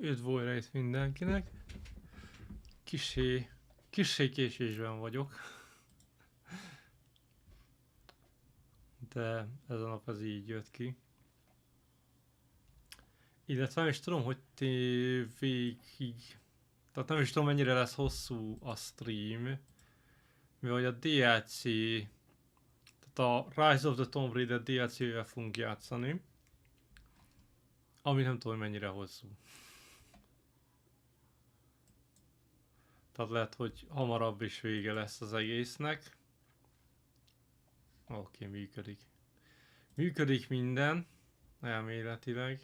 Üdv újra itt mindenkinek. Kissé késésben vagyok. De ez a nap ez így jött ki. Illetve nem is tudom, hogy végig... Tehát nem is tudom, mennyire lesz hosszú a stream. Mivel a DLC... Tehát a Rise of the Tomb Raider DLC-vel fogunk játszani. Ami nem tudom, hogy mennyire hosszú. Tehát lehet, hogy hamarabb is vége lesz az egésznek. Oké, működik. Működik minden, elméletileg.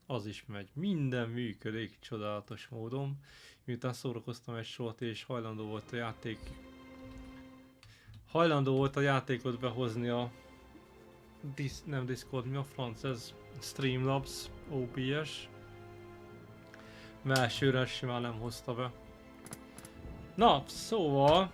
Az is megy. Minden működik csodálatos módon. Miután szórakoztam egy sort és hajlandó volt a játékot behozni a nem Discord, mi a franc, ez Streamlabs OBS. Mert elsőre simán nem hozta be. Na, szóval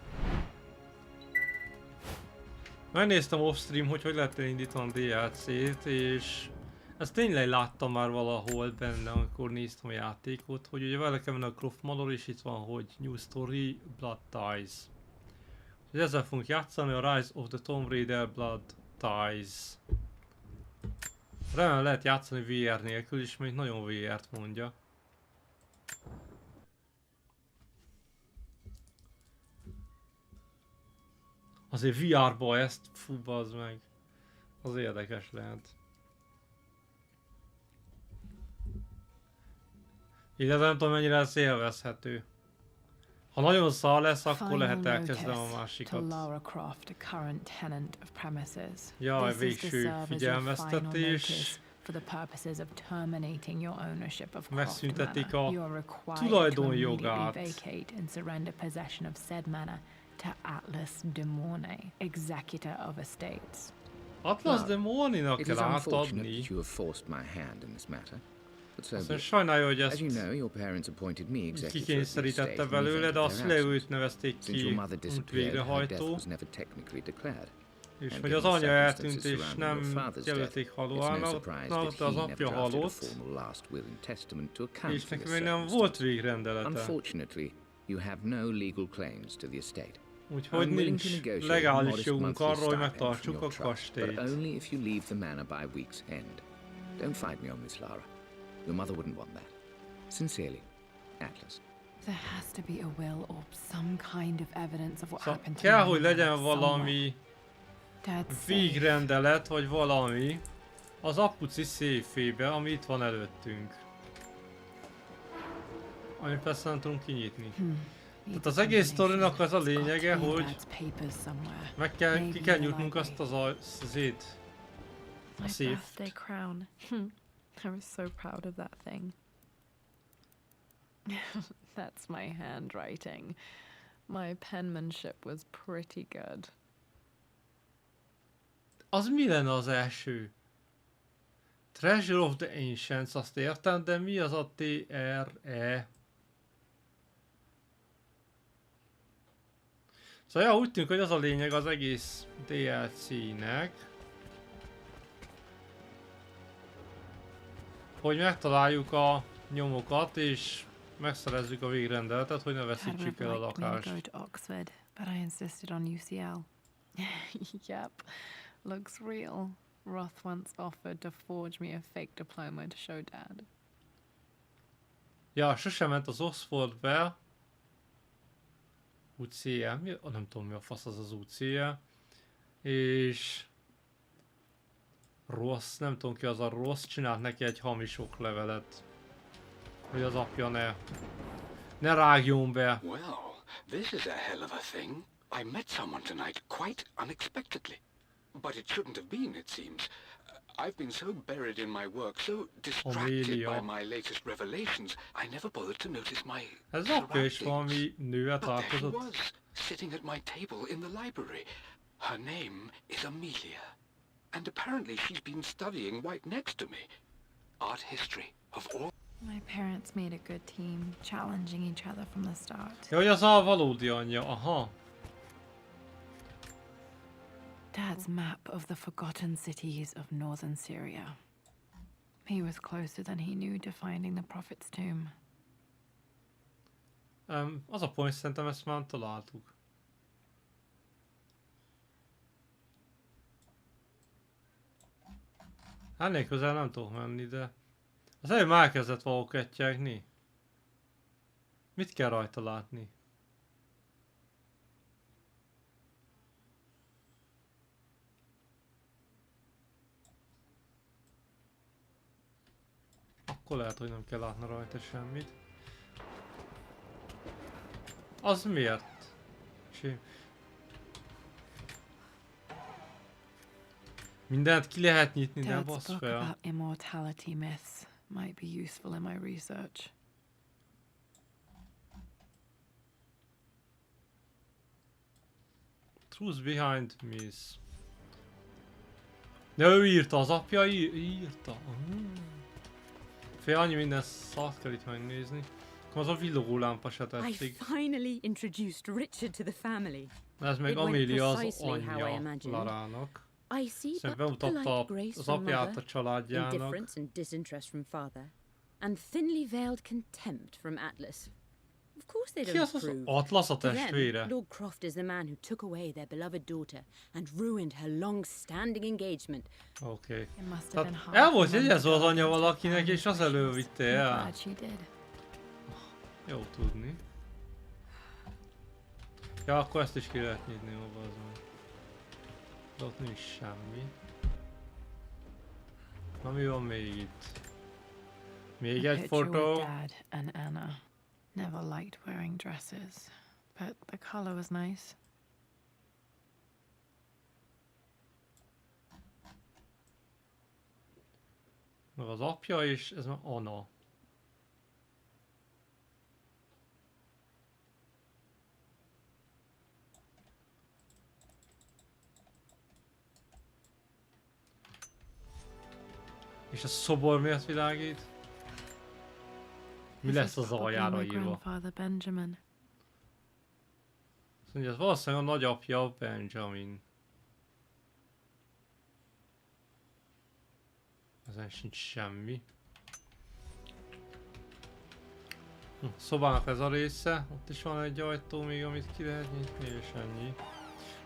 megnéztem off-stream, hogy lehet elindítani a DLC-t, és ezt tényleg láttam már valahol benne, amikor néztem a játékot, hogy ugye vele kell menni a Croft Malor, és itt van, hogy New Story, Blood Ties. És ezzel fogunk játszani, a Rise of the Tomb Raider Blood Ties. Remélem lehet játszani VR nélkül is, mert nagyon VR-t mondja. Azért VR-ba ezt, fú, bazd meg. Az érdekes lehet. Illetve nem tudom, mennyire lesz élvezhető. Ha nagyon szar lesz, akkor lehet elkezdeni a másikat. Jaj, végső figyelmeztetés. Megszüntetik a tulajdonjogát. Atlas de Morninak kell átadni. Aztán sajnálja, hogy ezt kikényszerítette belőle, de a szülőt nevezték ki, mint végrehajtó. És hogy az anya eltűnt és nem jelölték halálnak, de az apja halott, és neki még nem volt végrendelete. Úgyhogy nincs legális jogunk arra, hogy megtartsuk a kastélyt. Your mother wouldn't want that. Sincerely, Atlas. There has to be a will or some kind of evidence of what happened to kell, hogy legyen valami végrendelet, vagy valami az apuci széfébe, ami itt van előttünk. Ami persze nem tudunk kinyitni. Tehát az egész sztorinak az a lényege, hogy ki kell nyitnunk azt a széft. I was so proud of that thing. That's my handwriting. My penmanship was pretty good. Az mi lenne az első? Treasure of the Ancients, azt értem, de mi az a TRE? Szóval ja, úgy tűnik, hogy az a lényeg az egész DLC-nek, hogy megtaláljuk a nyomokat és megszerezzük a végrendeletet, hogy ne veszítsük el a lakást. But I insisted on UCL. Yep, looks real. Roth once offered to forge me a fake diploma to show Dad. Ja, sosem ment az Oxfordbe. UCL, nem tudom mi a fasz az UCL. És... Rossz, nem tudom ki az a Rossz, csinált neki egy hamis oklevelet. Hogy az apja ne rágjon be. Well, this is a hell of a thing. I met someone tonight quite unexpectedly. But it shouldn't have been, it seems. I've been so buried in my work, so distracted by my latest revelations, I never bothered to notice my surroundings. But there she was, sitting at my table in the library. Her name is Amelia. And apparently she's been studying right next to me. Art history of all... My parents made a good team, challenging each other from the start. Ja, hogy az a valódi anyja, aha. Dad's map of the forgotten cities of northern Syria. He was closer than he knew to finding the prophet's tomb. Az a pont, szerintem ezt már találtuk. Ennél közel nem tudok menni, de... Az előbb már elkezdett valahol kettyegni. Mit kell rajta látni? Akkor lehet, hogy nem kell látni rajta semmit. Az miért? Mindent ki lehet nyitni, de Dad's bassz book fel. about immortality myths might be useful in my research. Truth behind myths. De ő írta, az apja írta. Fél annyi minden szart kell itt megnézni. Az a villogólámpa se I tetszik. finally introduced Richard to the family. Ez meg It went Amélia az precisely how I anyja imagined. Larának. I see Szóval but bemutatta polite grace az from apját a mother, családjának. indifference and disinterest from father, and thinly veiled contempt from Atlas. Of course they Ki don't az az approve. Atlas a To them, testvére? Lord Croft is the man who took away their beloved daughter and ruined her long-standing engagement. Oké. It must have been Tehát hard el for volt Mum to jegyezve az guard anyja against her valakinek, és az family's wishes. elővitte I'm el. glad she did. Jó tudni. Ja, akkor ezt is ki lehet nyitni, hova az van. De ott nincs semmi. Na mi van még itt? Még A egy picture fotó. with Dad and Anna. Never liked wearing dresses, but the color was nice. Meg az apja és ez már Anna. És a szobor miért világít? Mi This lesz is az probably aljára my írva? grandfather Benjamin. Azt mondja, ez valószínűleg a nagyapja Benjamin. Ezen sincs semmi. Szobának ez a része, ott is van egy ajtó még, amit ki lehet nyitni, és ennyi.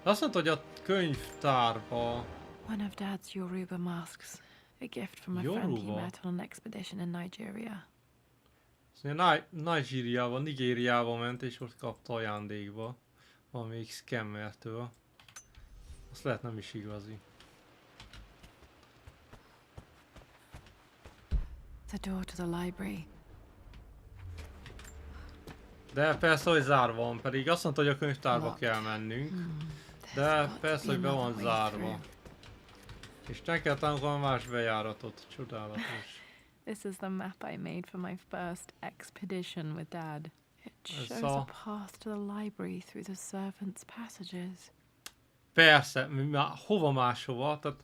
De azt mondta, hogy a könyvtárba... One of Dad's Yoruba masks. A gift from a friend he Yoruba? met on an expedition in Nigeria. Azt mondja, Nigériába ment, és ott kapta ajándékba. Valamelyik scammertől. Azt lehet nem is igazi. The door to the library. De persze, hogy zárva van, pedig azt mondta, hogy a könyvtárba Locked. kell mennünk. There's De got to persze, be hogy be van another way zárva. through. És ne kell tanulni más bejáratot. Csodálatos. This is the map I made for my first expedition with Dad. It shows saw. a path to the library through the servants' passages. Persze, hova máshova, tehát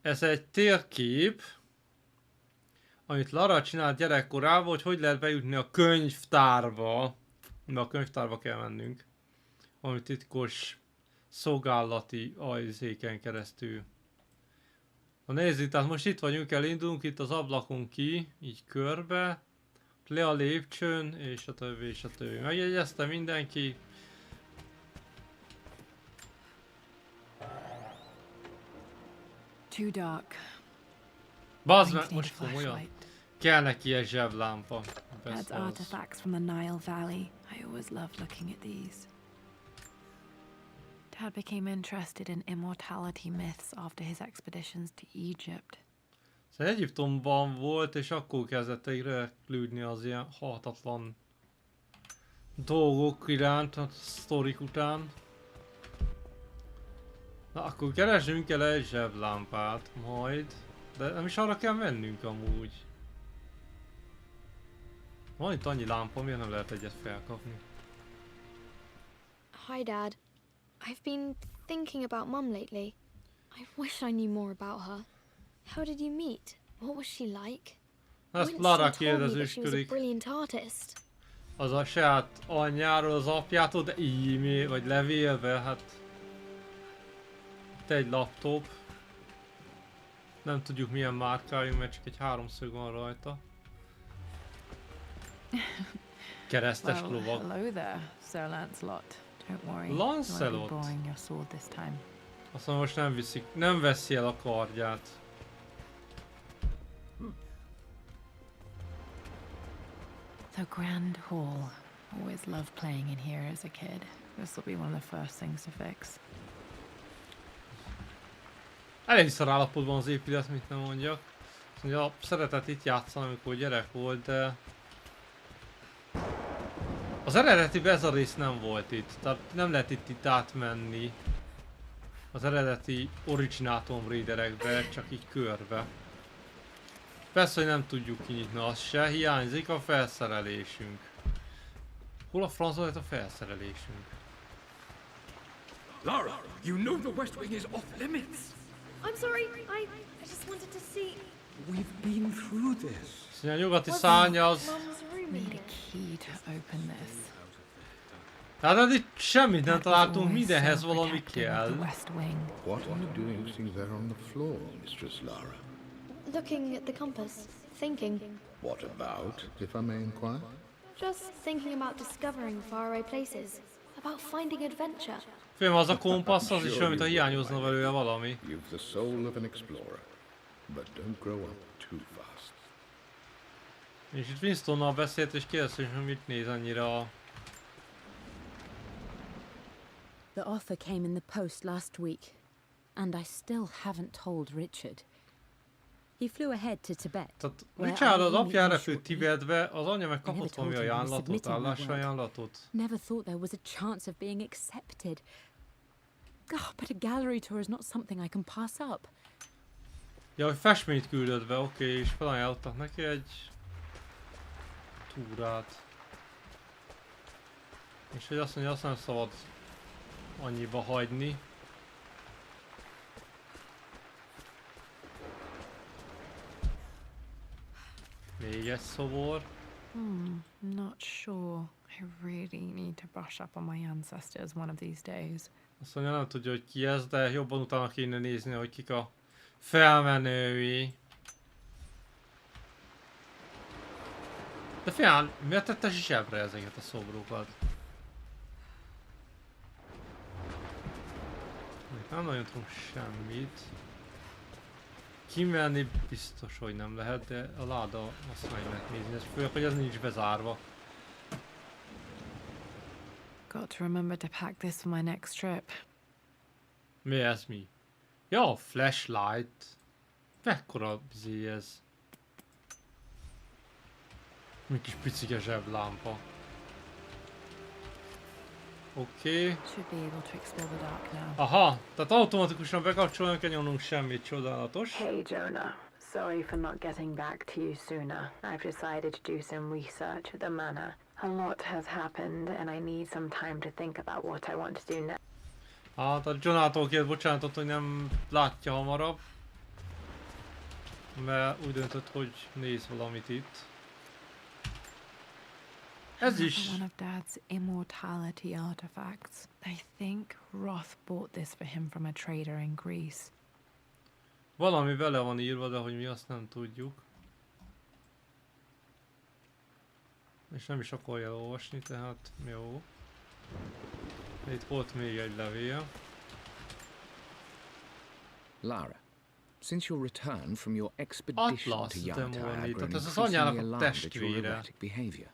ez egy térkép, amit Lara csinált gyerekkorában, hogy lehet bejutni a könyvtárba. De a könyvtárba kell mennünk. Valami titkos szolgálati ajzéken keresztül. Na nézzük, tehát most itt vagyunk, elindulunk itt az ablakon ki, így körbe, le a lépcsőn, és a többi, és a többi. Megjegyezte mindenki. Too dark. Bazd I meg, need a most komolyan. flashlight. Kell neki egy zseblámpa. Dad's Persze az. artifacts from the Nile Valley. I always loved looking at these. Dad became interested in immortality myths after his expeditions to Egypt. Szóval Egyiptomban volt, és akkor kezdett érdeklődni az ilyen halhatatlan dolgok iránt, a sztorik után. Na akkor keresünk el egy zseblámpát majd, de nem is arra kell mennünk amúgy. Van itt annyi lámpa, miért nem lehet egyet felkapni? Hi, Dad. I've been thinking about Mum lately. I wish I knew more about her. How did you meet? What was she like? Ezt Lara Winston told me that she was a kérdezősködik. brilliant artist. Az a saját anyjáról, az apjától, de e-mail vagy levélbe, hát Itt egy laptop. Nem tudjuk milyen márkájú, mert csak egy háromszög van rajta. Keresztes Well, lovag. hello there, Sir Lancelot. Don't worry, you Lancelot? won't be borrowing your sword this time. Azt mondom, most nem veszi el a kardját. The Grand Hall. Always loved playing in here as a kid. This will be one of the first things to fix. Elég szar állapotban az épület, mit nem mondjak. Azt mondja, szeretett itt játszani, amikor gyerek volt, de... Az eredetiben ez a rész nem volt itt, tehát nem lehet itt átmenni. Az eredeti Original Tomb Raiderekbe, csak így körbe. Persze, hogy nem tudjuk kinyitni azt se, hiányzik a felszerelésünk. Hol a francba lett a felszerelésünk? Lara, you know the West Wing is off limits. I'm sorry, I just wanted to see. We've been through this. Szóval a nyugati szárnya az... Mum's room in Need here. a key to open this. Tehát itt semmit nem That was találtunk, always mindenhez so valami protective of kell. the West Wing. What are you doing sitting there on the floor, Mistress Lara? Looking at the compass, thinking. What about, if I may inquire? Just thinking about discovering faraway places, about finding adventure. Félm, az a kompassz, az is olyan, mintha hiányozna belőle valami. You've the soul of an explorer, but don't grow up too fast. És itt Winstonnal beszélt, és kérdezte, hogy mit néz annyira a... The offer came in the post last week, and I still haven't told Richard. He flew ahead to Tibet. Tehát where Richard I az will apja meet repült shortly. Tibetbe, az anyja meg I never kapott valami told him I was ajánlatot, submitting my work. állásajánlatot. Never thought there was a chance of being accepted. But a gallery tour is not something I can pass up. Ja, hogy festményt küldött be, oké, és felajánlottak neki egy... túrát. És hogy azt mondja, azt nem szabad annyiba hagyni. Még egy szobor. Not sure. I really need to brush up on my ancestors one of these days. Azt mondja, nem tudja, hogy ki ez, de jobban utána kéne nézni, hogy kik a felmenői. De fián, miért tette zsebre ezeket a szobrokat? Még nem nagyon tudunk semmit. Kimenni biztos, hogy nem lehet, de a láda azt meg lehet nézni, ez főleg, hogy ez nincs bezárva. Got to remember to pack this for my next trip. Mi ez mi? Ja, flashlight. Mekkora bizé ez? Mi kis picike zseblámpa. Oké. Should be able to explore the dark now. Aha, tehát automatikusan bekapcsolni, kell nyomnunk semmit, csodálatos. Hey Jonah, sorry for not getting back to you sooner. I've decided to do some research at the manor. A lot has happened and I need some time to think about what I want to do next. Hát a Jonától kért bocsánatot, hogy nem látja hamarabb. Mert úgy döntött, hogy néz valamit itt. Ez is. One of Dad's immortality artifacts. I think Roth bought this for him from a trader in Greece. Valami bele van írva, de hogy mi azt nem tudjuk. És nem is akarja elolvasni, tehát jó. Itt volt még egy levél. Lara, since your return from your expedition Atlas to Yamato, I have demoni, grown tehát ez az increasingly anyának a alarmed at your testvére. erratic behavior.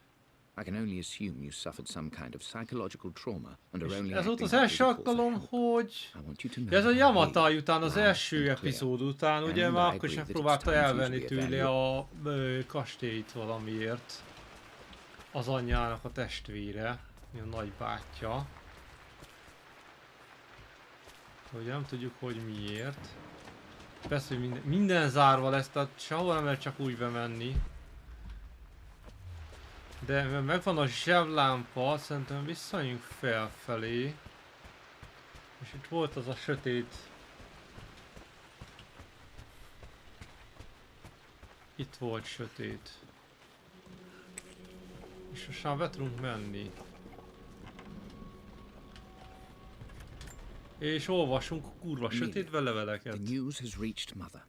I can only assume you suffered some kind of psychological trauma and are only Ez volt acting az out első with the cause alkalom, of help. hogy... I want you to know Ja, ez a that I Yamatai hate után, az loud első and clear. epizód után, ugye And már I akkor is agree that it's megpróbálta time for you to elvenni tőle reevaluate. a kastélyt valamiért. Az anyjának a testvére, a nagybátyja. Hogy nem tudjuk, hogy miért. Persze, hogy minden zárva lesz, tehát sehol nem lehet csak úgy bemenni. De mivel megvan a zseblámpa, szerintem visszajönjünk felfelé. És itt volt az a sötét. Itt volt sötét. És most már be tudunk menni. És olvasunk kurva sötétbe leveleket. The news has reached Mother.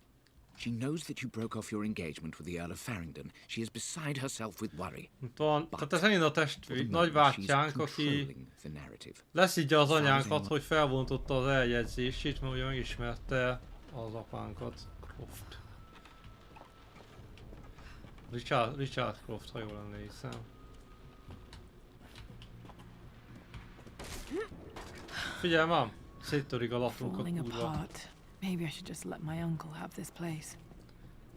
She knows that you broke off your engagement with the Earl of Farringdon. She is beside herself with worry. Itt van, tehát ez megint a nagybátyánk, aki The narrative. leszidja az anyánkat, hogy felbontotta az eljegyzését, mert ugye megismerte az apánkat, Croft. Richard Croft, ha jól emlékszem. Figyelj mám! Széttörik a lapunk a Falling kurva. apart. Maybe I should just let my uncle have this place.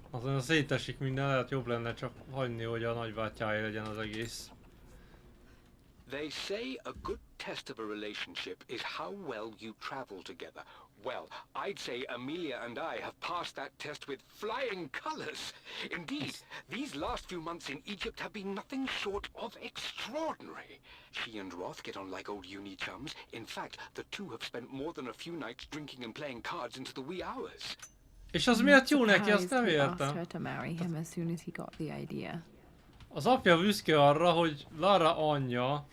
Azon szétesik minden, lehet jobb lenne csak hagyni, hogy a nagybátyáé legyen az egész. They say a good test of a relationship is how well you travel together. Well, I'd say Amelia and I have passed that test with flying colors. Indeed, these last few months in Egypt have been nothing short of extraordinary. She and Roth get on like old uni chums. In fact, the two have spent more than a few nights drinking and playing cards into the wee hours. És az miért jó neki, azt nem Surprised he asked értem. her to marry him as soon as he got the idea. Az apja büszke arra, hogy Lara anyja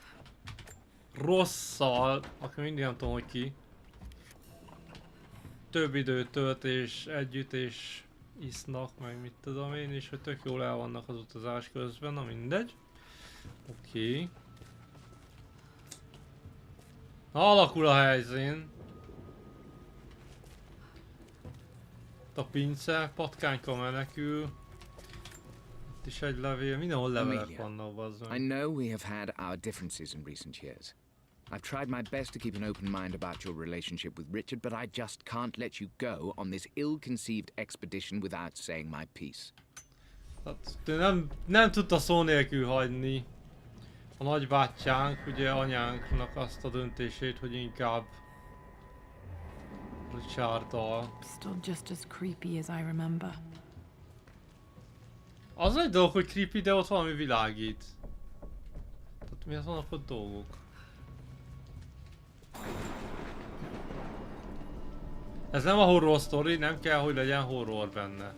Rosszal, aki mindig nem tudom, hogy ki, több időt tölt és együtt és isznak, meg mit tudom én, és hogy tök jól el vannak az utazás közben, na mindegy. Oké. Na, alakul a helyzén. A pince, patkányka menekül. Itt is egy levél, mindenhol levelek vannak, bazzony. I know we have had our differences in recent years. I've tried my best to keep an open mind about your relationship with Richard, but I just can't let you go on this ill-conceived expedition without saying my piece. Tehát nem tudta szó nélkül hagyni a nagybátyánk, ugye anyánknak azt a döntését, hogy inkább Richarddal. Still just as creepy as I remember. Az egy dolog, hogy creepy, de ott valami világít. Tehát miért vannak ott dolgok? Ez nem a horror story, nem kell, hogy legyen horror benne.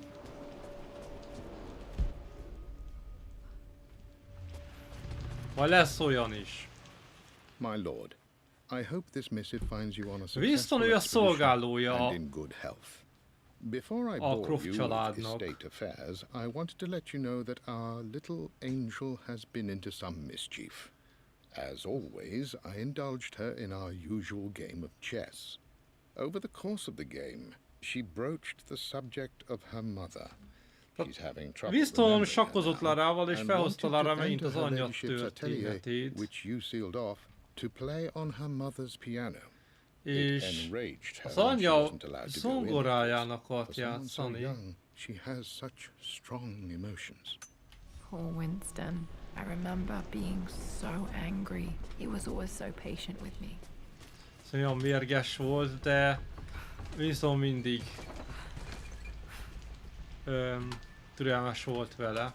Vagy lesz olyan is. My lord, I hope this missive finds you on a Winston successful ő a expedition szolgálója and in good health. Before I a bore Croft you with családnak. estate affairs, I wanted to let you know that our little angel has been into some mischief. As always, I indulged her in our usual game of chess. Over the course of the game, she broached the subject of her mother. She's having trouble Winston remembering sakkozott her now, Larával, és and felhozta wanted Lara to megint enter az her anyja ladyship's atelier, történetét. which you sealed off, to play on her mother's piano. It És enraged her az when she anyja wasn't allowed to go in. zongorájának For akart someone so játszani. young, she has such strong emotions. Poor Winston. I remember being so angry. He was always so patient with me. Szóval olyan mérges volt, de Winston mindig türelmes volt vele.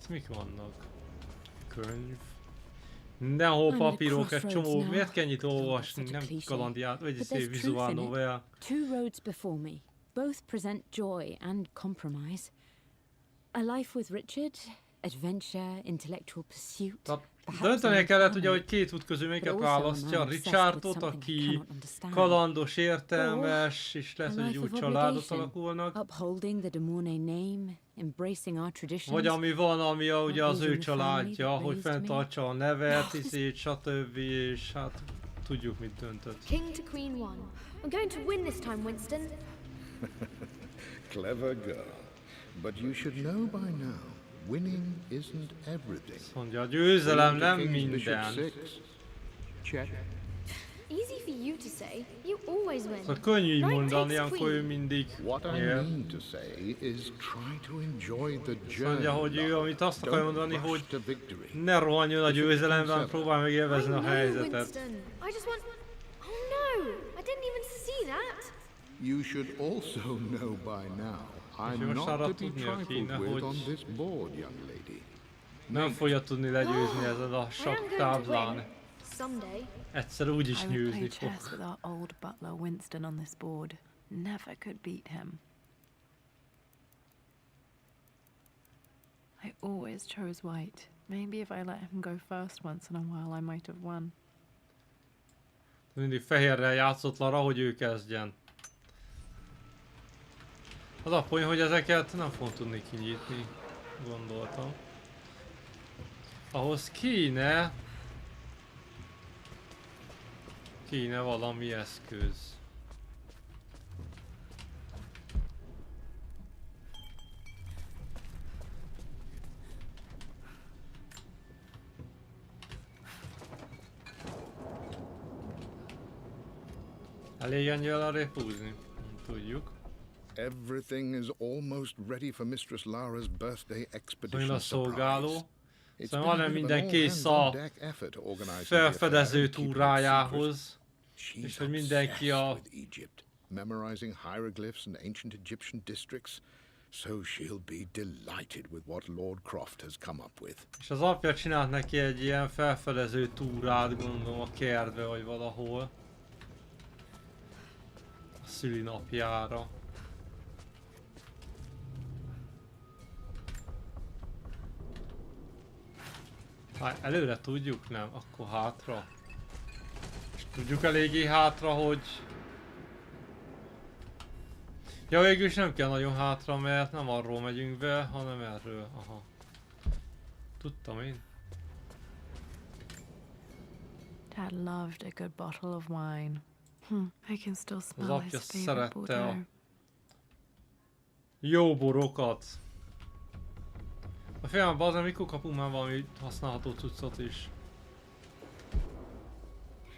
Itt mik vannak? Könyv. Mindenhol papírok, egy csomó. Miért kell ennyit olvasni? Nem kalandját, vagy szép vizuál novel. Two roads before me. Both present joy and compromise. A life with Richard, adventure, intellectual pursuit. Döntenie kellett ugye, hogy két út közül melyiket választja. Richardot, aki kalandos, értelmes, és lehet, hogy úgy családot alakulnak. Upholding the de Mornay name, embracing our traditions. Vagy ami van, ami ugye az ő családja, hogy fenntartsa a nevet, hiszét, stb. És hát tudjuk, mit döntött. King to Queen 1. I'm going to win this time, Winston. Clever girl. But you should know by now, winning isn't everything. Mondja, a győzelem nem King's minden. bishop 6. Check. Easy for you to say. You always win. Szóval könnyű így mondani, amikor ő mindig What I nyer. mean to say is try to enjoy the journey. Mondja, hogy ő, amit azt akarja mondani, Don't hogy rush to victory. ne rohanjon a győzelemben, próbálj meg élvezni I a know, helyzetet. Winston. I just want... Oh no! I didn't even see that. You should also know by now, I'm most not arra to be tudnia trifled kéne, with hogy on this board, young lady. nem fogja tudni legyőzni ezen a I am sakk going to táblán. win. Someday. Egyszer úgy is I would play nyőzni chess fog. with our old butler Winston on this board. Never could beat him. I always chose white. Maybe if I let him go first once in a while, I might have won. Mindig fehérrel játszott Lara, hogy ő kezdjen. Az a poén, hogy ezeket nem fogom tudni kinyitni, gondoltam. Ahhoz kéne valami eszköz. Elég ennyire arrébb húzni, tudjuk. Everything is almost ready for Mistress Lara's birthday expedition Szóval a szolgáló. surprise. It's Szóval been a majdnem bit of minden an kész all-hands a on deck effort organizing the felfedező affair and keeping it túrájához. secret. És She's hogy mindenki a... obsessed with Egypt, memorizing hieroglyphs and ancient Egyptian districts. So she'll be delighted with what Lord Croft has come up with. És az apja csinált neki egy ilyen felfedező túrát, gondolom a kertbe vagy valahol. A szülinapjára. Hát előre tudjuk, nem? Akkor hátra. És tudjuk eléggé hátra, hogy... Ja, végül is nem kell nagyon hátra, mert nem arról megyünk be, hanem erről. Aha. Tudtam én. Dad loved a good bottle of wine. I can still Az smell apja his favorite szerette a Bordeaux. jó borokat. A fiam, bazen, mikor kapunk már valami használható cuccot is?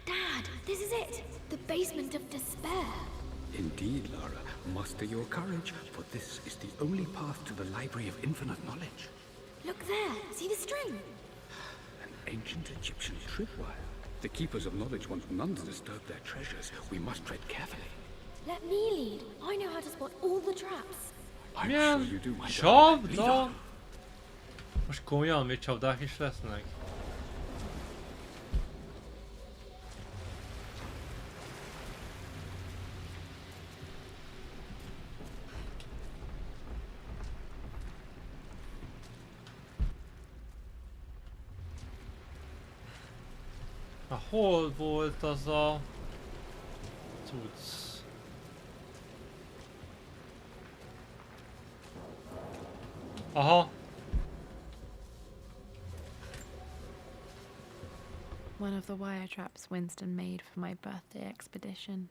Dad, this is it! The basement of despair. Indeed, Lara. Muster your courage, for this is the only path to the Library of Infinite Knowledge. Look there, see the string? An ancient Egyptian tripwire. The keepers of knowledge want none to disturb their treasures. We must tread carefully. Let me lead. I know how to spot all the traps. I'm Milyen sure you do, my darling. csapda? Most komolyan még csapdák is lesznek? Hol volt az a cucc? Aha. One of the wire traps Winston made for my birthday expedition.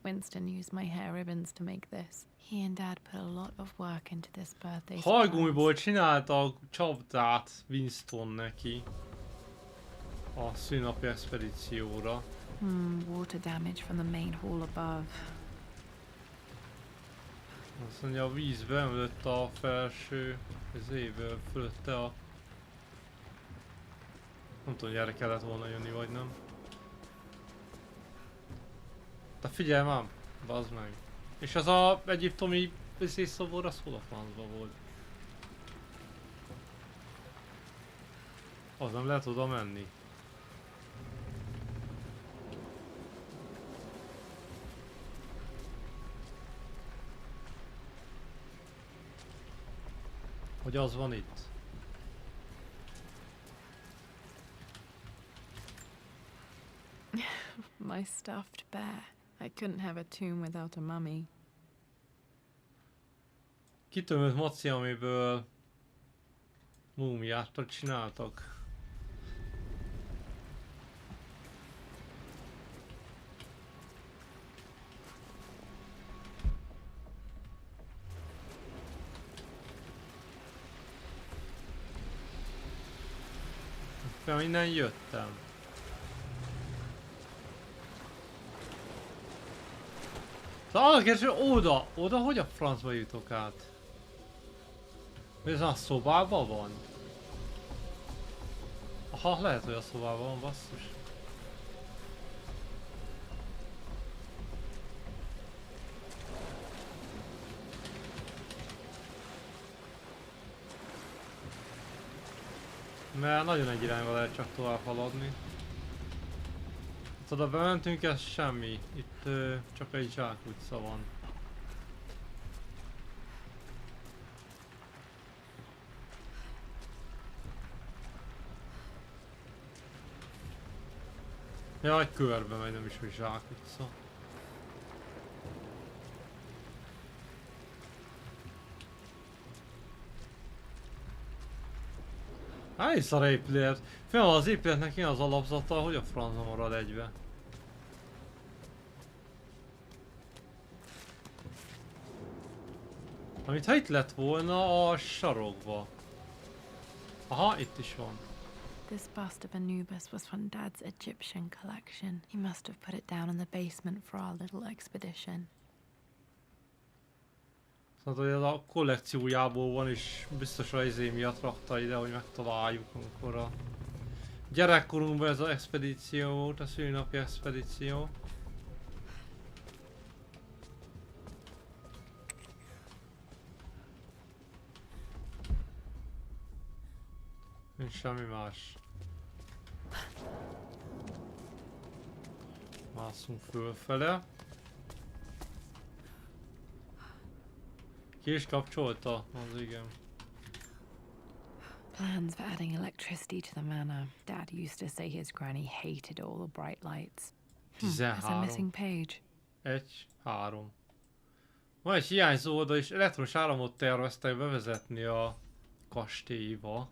Winston used my hair ribbons to make this. He and Dad put a lot of work into this birthday surprise. Hajgummiból csinálta a csapdát Winston neki. A szülinapi expedícióra. Water damage from the main hall above. Azt mondja, a vízbe ömlött a felső évből fölötte a... Nem tudom, hogy erre kellett volna jönni, vagy nem. De figyelj már, bazd meg. És az a egyiptomi szobor, az hol a francba volt? Az nem lehet oda menni. Hogy az van itt? My stuffed bear. I couldn't have a tomb without a mummy. Kitömött maci, amiből múmiát csináltak. Fel innen jöttem. Szóval az a kérdés, hogy oda hogy a francba jutok át? Hogy ez a szobában van? Aha, lehet, hogy a szobában van, basszus. Mert nagyon egy irányba lehet csak tovább haladni. Itt oda bementünk, ez semmi. Itt csak egy zsákutca van. Jaj, körbe megy, nem is, hogy zsákutca. Hát szar épület. Fél az épületnek ilyen az alapzata, hogy a francba marad egybe. Amit ha itt lett volna a sarokba. Aha, itt is van. This bust of Anubis was from Dad's Egyptian collection. He must have put it down in the basement for our little expedition. Szóval, hogy ez a kollekciójából van, és biztos a izé miatt rakta ide, hogy megtaláljuk, amikor a gyerekkorunkban ez az expedíció volt, a szülinapi expedíció. Nincs semmi más. Mászunk fölfele. Ki is kapcsolta? Az igen. Plans for adding electricity to the manor. Dad used to say his granny hated all the bright lights. There's a missing 13. page. 1, 3. Van egy hiányzó oldal, és elektromos áramot terveztek bevezetni a kastélyba.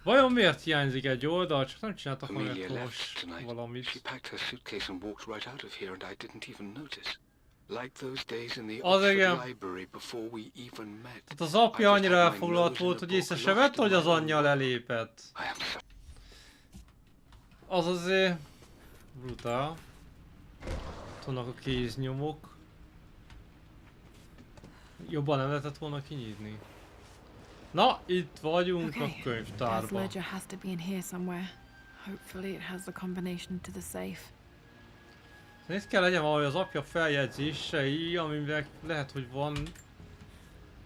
Vajon miért hiányzik egy oldal? Csak nem csináltak meg elektromos valamit. She packed her suitcase and walked right out of here, and I didn't even notice. Like those days in the Az igen. Oxford Library before we even met. Tehát az apja annyira elfoglalt volt, hogy észre se vett, hogy az anyja lelépett. Az azért brutál. Vannak a kéznyomok. Jobban nem lehetett volna kinyitni. Na, itt vagyunk a Okay, Dad's könyvtárban. ledger has to be in here somewhere. Hopefully it has the combination to the safe. Itt kell legyen valahogy az apja feljegyzései, amiben lehet, hogy van...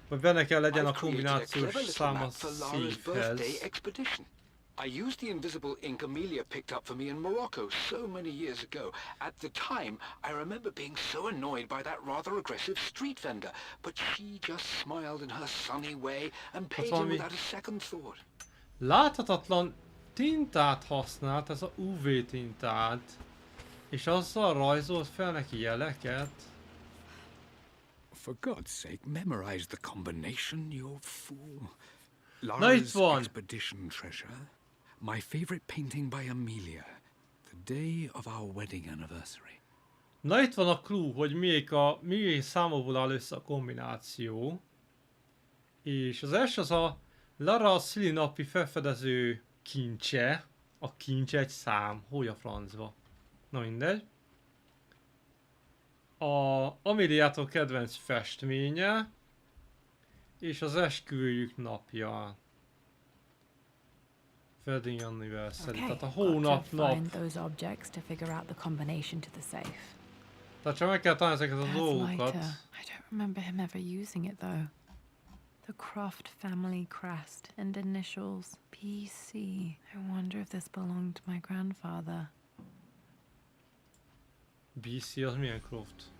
Vagy benne kell legyen a kombinációs szám a szívhez. I used the invisible ink Amelia picked up for me in Morocco so many years ago. At the time, I remember being so annoyed by that rather aggressive street vendor, but she just smiled in her sunny way and paid him without a second thought. Láthatatlan tintát használt, ez a UV tintát. És azzal rajzolt fel neki jeleket. For God's sake, memorize the combination, you fool. Na itt Lara's van! expedition treasure. My favorite painting by Amelia. The day of our wedding anniversary. Na itt van a clue, hogy mi számokból áll össze a kombináció. És az első az a Lara szülinapi felfedező kincse. A kincs egy szám. Hogy a francba? Na mindegy. A Ameliától kedvenc festménye. És az esküvőjük napja. Wedding anniversary. Okay, Tehát a got hónap to nap. find those objects to figure out the combination to the safe. Tehát csak meg kell találni ezeket a Dad's dolgokat. lighter. I don't remember him ever using it though. The Croft family crest and initials PC. I wonder if this belonged to my grandfather. BC az milyen Croft?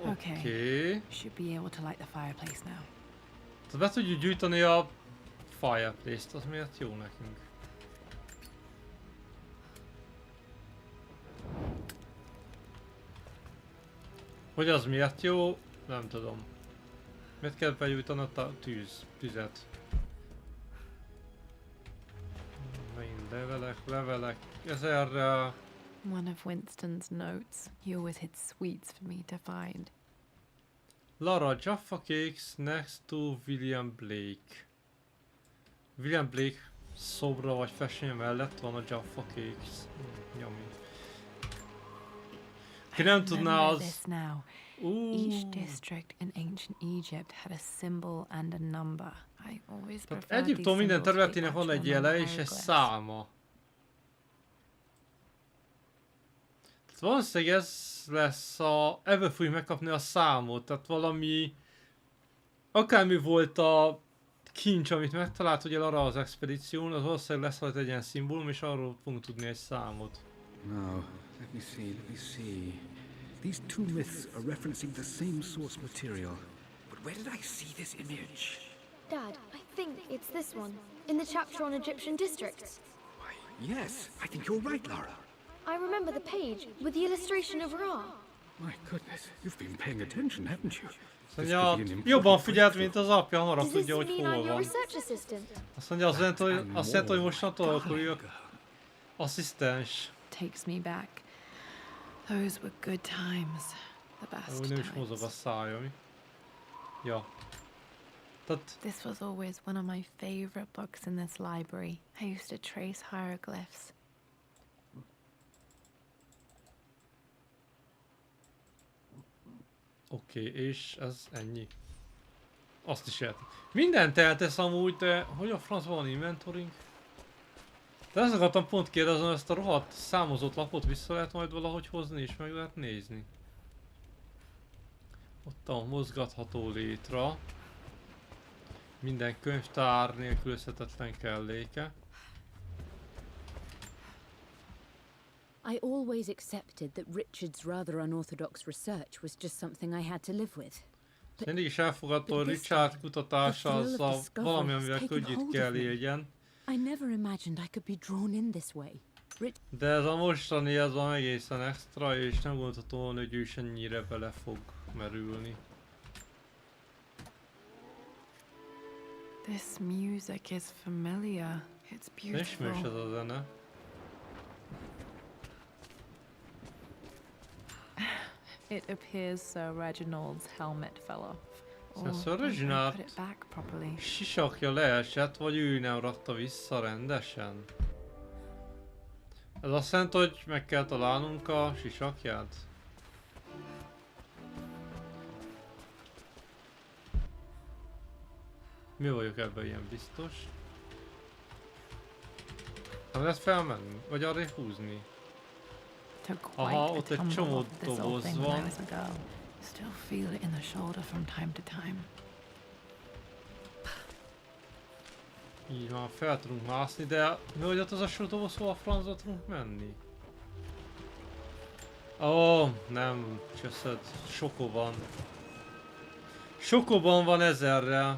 Okay. Should be able to light the fireplace now. Tehát be tudjuk gyújtani a fireplace-t, az miért jó nekünk? Hogy az miért jó? Nem tudom. Miért kell begyújtani a tüzet? Megint levelek, ezerrel. One of Winston's notes. He always hid sweets for me to find. Lara, Jaffa cakes next to William Blake. William Blake szobra vagy festménye mellett van a Jaffa cakes. Nyomj. Ki nem tudná Remember az... this now. Each district in ancient Egypt had a symbol and a number. I always Tehát preferred these Egyiptom minden symbols to the területének van egy actual jele number és egy hieroglyphs. száma. Tehát valószínűleg ez lesz a... Ebből fogjuk megkapni a számot, tehát valami... Akármi volt a kincs, amit megtalált ugye arra az expedíción, az valószínűleg lesz rajta egy ilyen szimbólum, és arról fogunk tudni egy számot. Now, let me see. These two myths are referencing the same source material. But where did I see this image? Dad, I think it's this one, in the chapter on Egyptian districts. Why, yes, I think you're right, Lara. I remember the page with the illustration of Ra. My goodness, you've been paying attention, haven't you? This Mondja, could be an important jobban figyelt, mint breakthrough. az apja, hamarabb Does this tudja, hogy mean hol I'm your van. research assistant? Azt mondja, azt jelenti, hogy more. mostantól akkor vagyok asszisztens. Takes me back. Those were good times. The best Úgy nem is mozog a times. szája, mi? Ja. Tehát This was always one of my favorite books in this library. I used to trace hieroglyphs. oké, és ez ennyi. Azt is értem. Mindent eltesz amúgy, de hogy a francban van inventoring? De ezt akartam pont kérdezni, ezt a rohadt számozott lapot vissza lehet majd valahogy hozni és meg lehet nézni. Ott a mozgatható létra. Minden könyvtár nélkülözhetetlen kelléke. I always accepted that Richard's rather unorthodox research was just something I had to live with. Mindig is elfogadta, hogy Richard kutatása az a valami, amivel könnyűt kell éljen. I never imagined I could be drawn in this way. De ez a mostani, ez van egészen extra, és nem gondolhatom volna, hogy ő is ennyire bele fog merülni. This music is familiar. It's Ismerős ez beautiful. a zene. It appears Sir Reginald's helmet fell off. Szóval Or Sir didn't Reginald put it back properly. sisakja leesett, vagy ő nem rakta vissza rendesen? Ez azt jelenti, hogy meg kell találnunk a sisakját? Mi vagyok ebben ilyen biztos? Nem lehet felmenni? Vagy arra húzni? Took Aha, quite ott the egy tumble csomó off this old doboz thing when I van. was a girl. Still feel it in the shoulder from time to time. Így már fel tudunk mászni, de mi hogy ott az a sorodoboz, hol a francba tudunk menni? Ó, nem, cseszed, Sokoban. Sokoban van 1000-rel.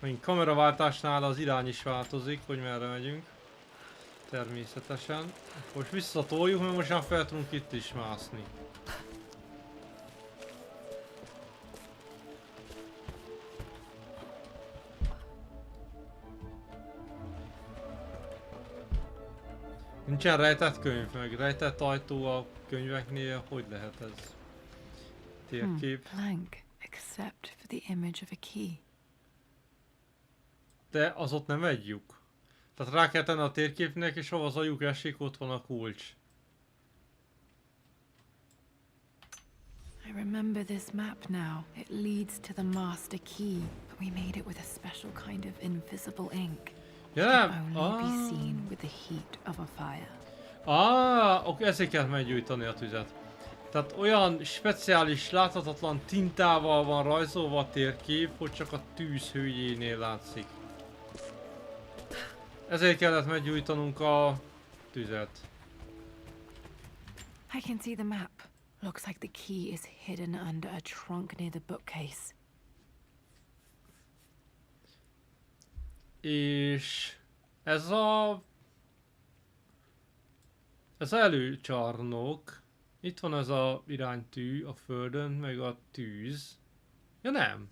Mint kameraváltásnál az irány is változik, hogy merre megyünk. Természetesen. Most visszatoljuk, mert most már fel tudunk itt is mászni. Nincsen rejtett könyv, meg rejtett ajtó a könyveknél, hogy lehet ez? Térkép. Blank, except for the image of a key. De az ott nem egy lyuk. Tehát rá kell tenni a térképnek, és ahol az a lyuk esik, ott van a kulcs. I remember this map now. It leads to the master key, but we made it with a special kind of invisible ink. Ja It nem? can only be seen with the heat of a fire. Oké, ezért kell meggyújtani a tüzet. Tehát olyan speciális láthatatlan tintával van rajzolva a térkép, hogy csak a tűz hőjénél látszik. Ezért kellett meggyújtanunk a tüzet. I can see the map. Looks like the key is hidden under a trunk near the bookcase. És ez a... Ez előcsarnok. Itt van ez a iránytű a földön, meg a tűz. Ja nem.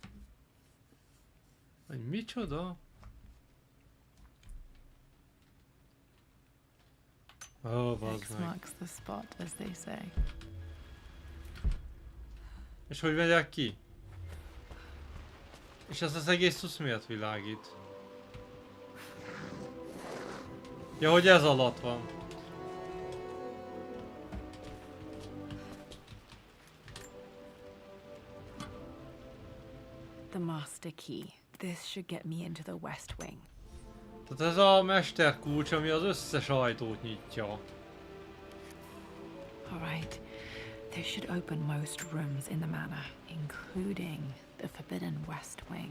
Hogy micsoda? Ó, bazd X meg. marks the spot, as they say. És hogy megyek ki? És ez az egész tusz miért világít? Ja, hogy ez alatt van. The master key. This should get me into the West Wing. Tehát ez a mesterkulcs, ami az összes ajtót nyitja. Alright. This should open most rooms in the manor, including the forbidden West Wing.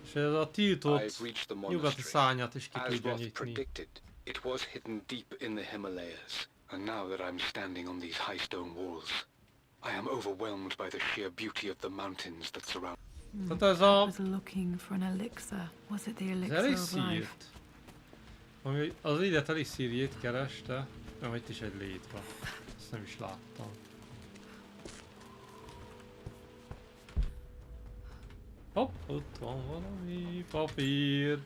És ez a tiltott I've reached the nyugati monastery. szárnyat is ki As tudja was nyitni. predicted, it was hidden deep in the Himalayas. And now that I'm standing on these high stone walls, I am overwhelmed by the sheer beauty of the mountains that surround. Tehát ez I a... was looking for an elixir. Was it the Az elixir of life? elixírt. Ami az élet elixírjét kereste, nem, itt is egy létre. Ezt nem is láttam. Hopp, ott van valami papír.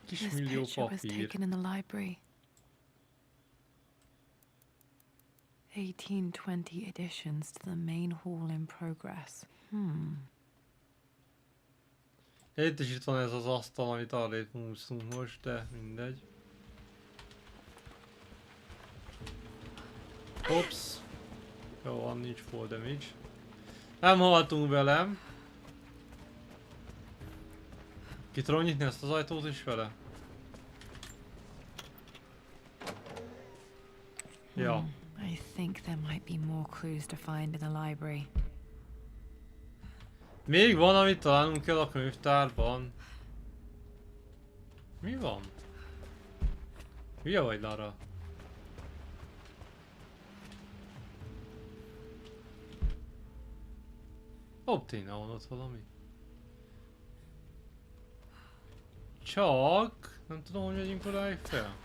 Kis This millió picture was papír. taken in the library. 1820 additions to the main hall in progress. Itt is itt van ez az asztal, amit arrét múszunk most, de mindegy. Ops. Jó van, nincs fall damage. Nem haltunk velem. Ki tudom nyitni ezt az ajtót is vele? Ja. I think there might be more clues to find in the library. Még van, amit találnunk kell a könyvtárban. Mi van? Hülye vagy, Lara? Hopp, tényleg van ott valami. Csak... nem tudom, hogy megyünk odáig fel.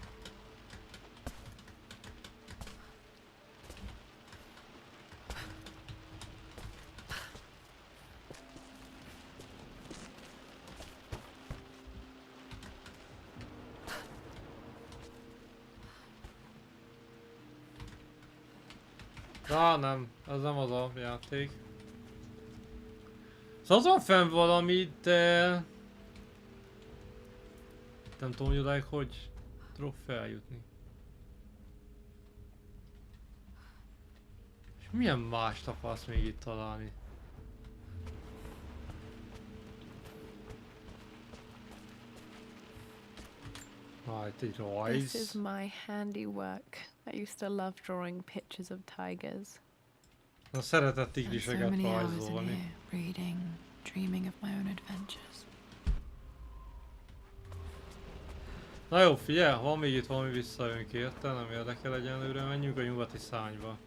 Nem, ez nem az a játék. Szóval az van fenn valami, de... nem tudom, hogy odáig hogy tudok feljutni. És milyen mást akarsz még itt találni? Itt egy rajz. This is my handiwork. I used to love drawing pictures of tigers. Na, szeretett Spent so tigriseket many hours in rajzolni. here, reading, dreaming of my own adventures. Na jó, figyelj, van még itt valami visszajönk érte, nem érdekel egyenlőre, menjünk a nyugati szárnyba.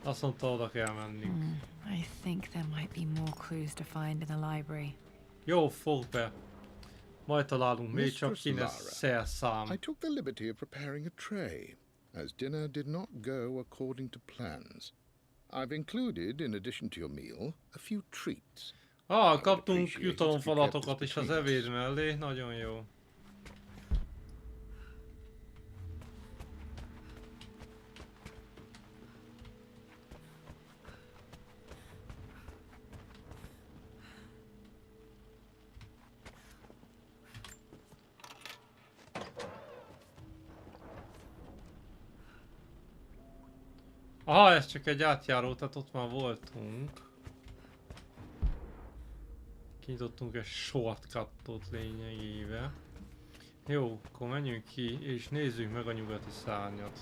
Azt mondta, oda kell mennünk. I think there might be more clues to find in the library. Jó, fog be. Majd találunk, még csak Mistress kéne Lara, szerszám. I took the liberty of preparing a tray, as dinner did not go according to plans. I've included, in addition to your meal, a few treats. Kaptunk jutalomfalatokat is az evéd mellé, nagyon jó. Aha, ez csak egy átjáró, tehát ott már voltunk. Kinyitottunk egy shortcutot lényegével. Jó, akkor menjünk ki és nézzük meg a nyugati szárnyat.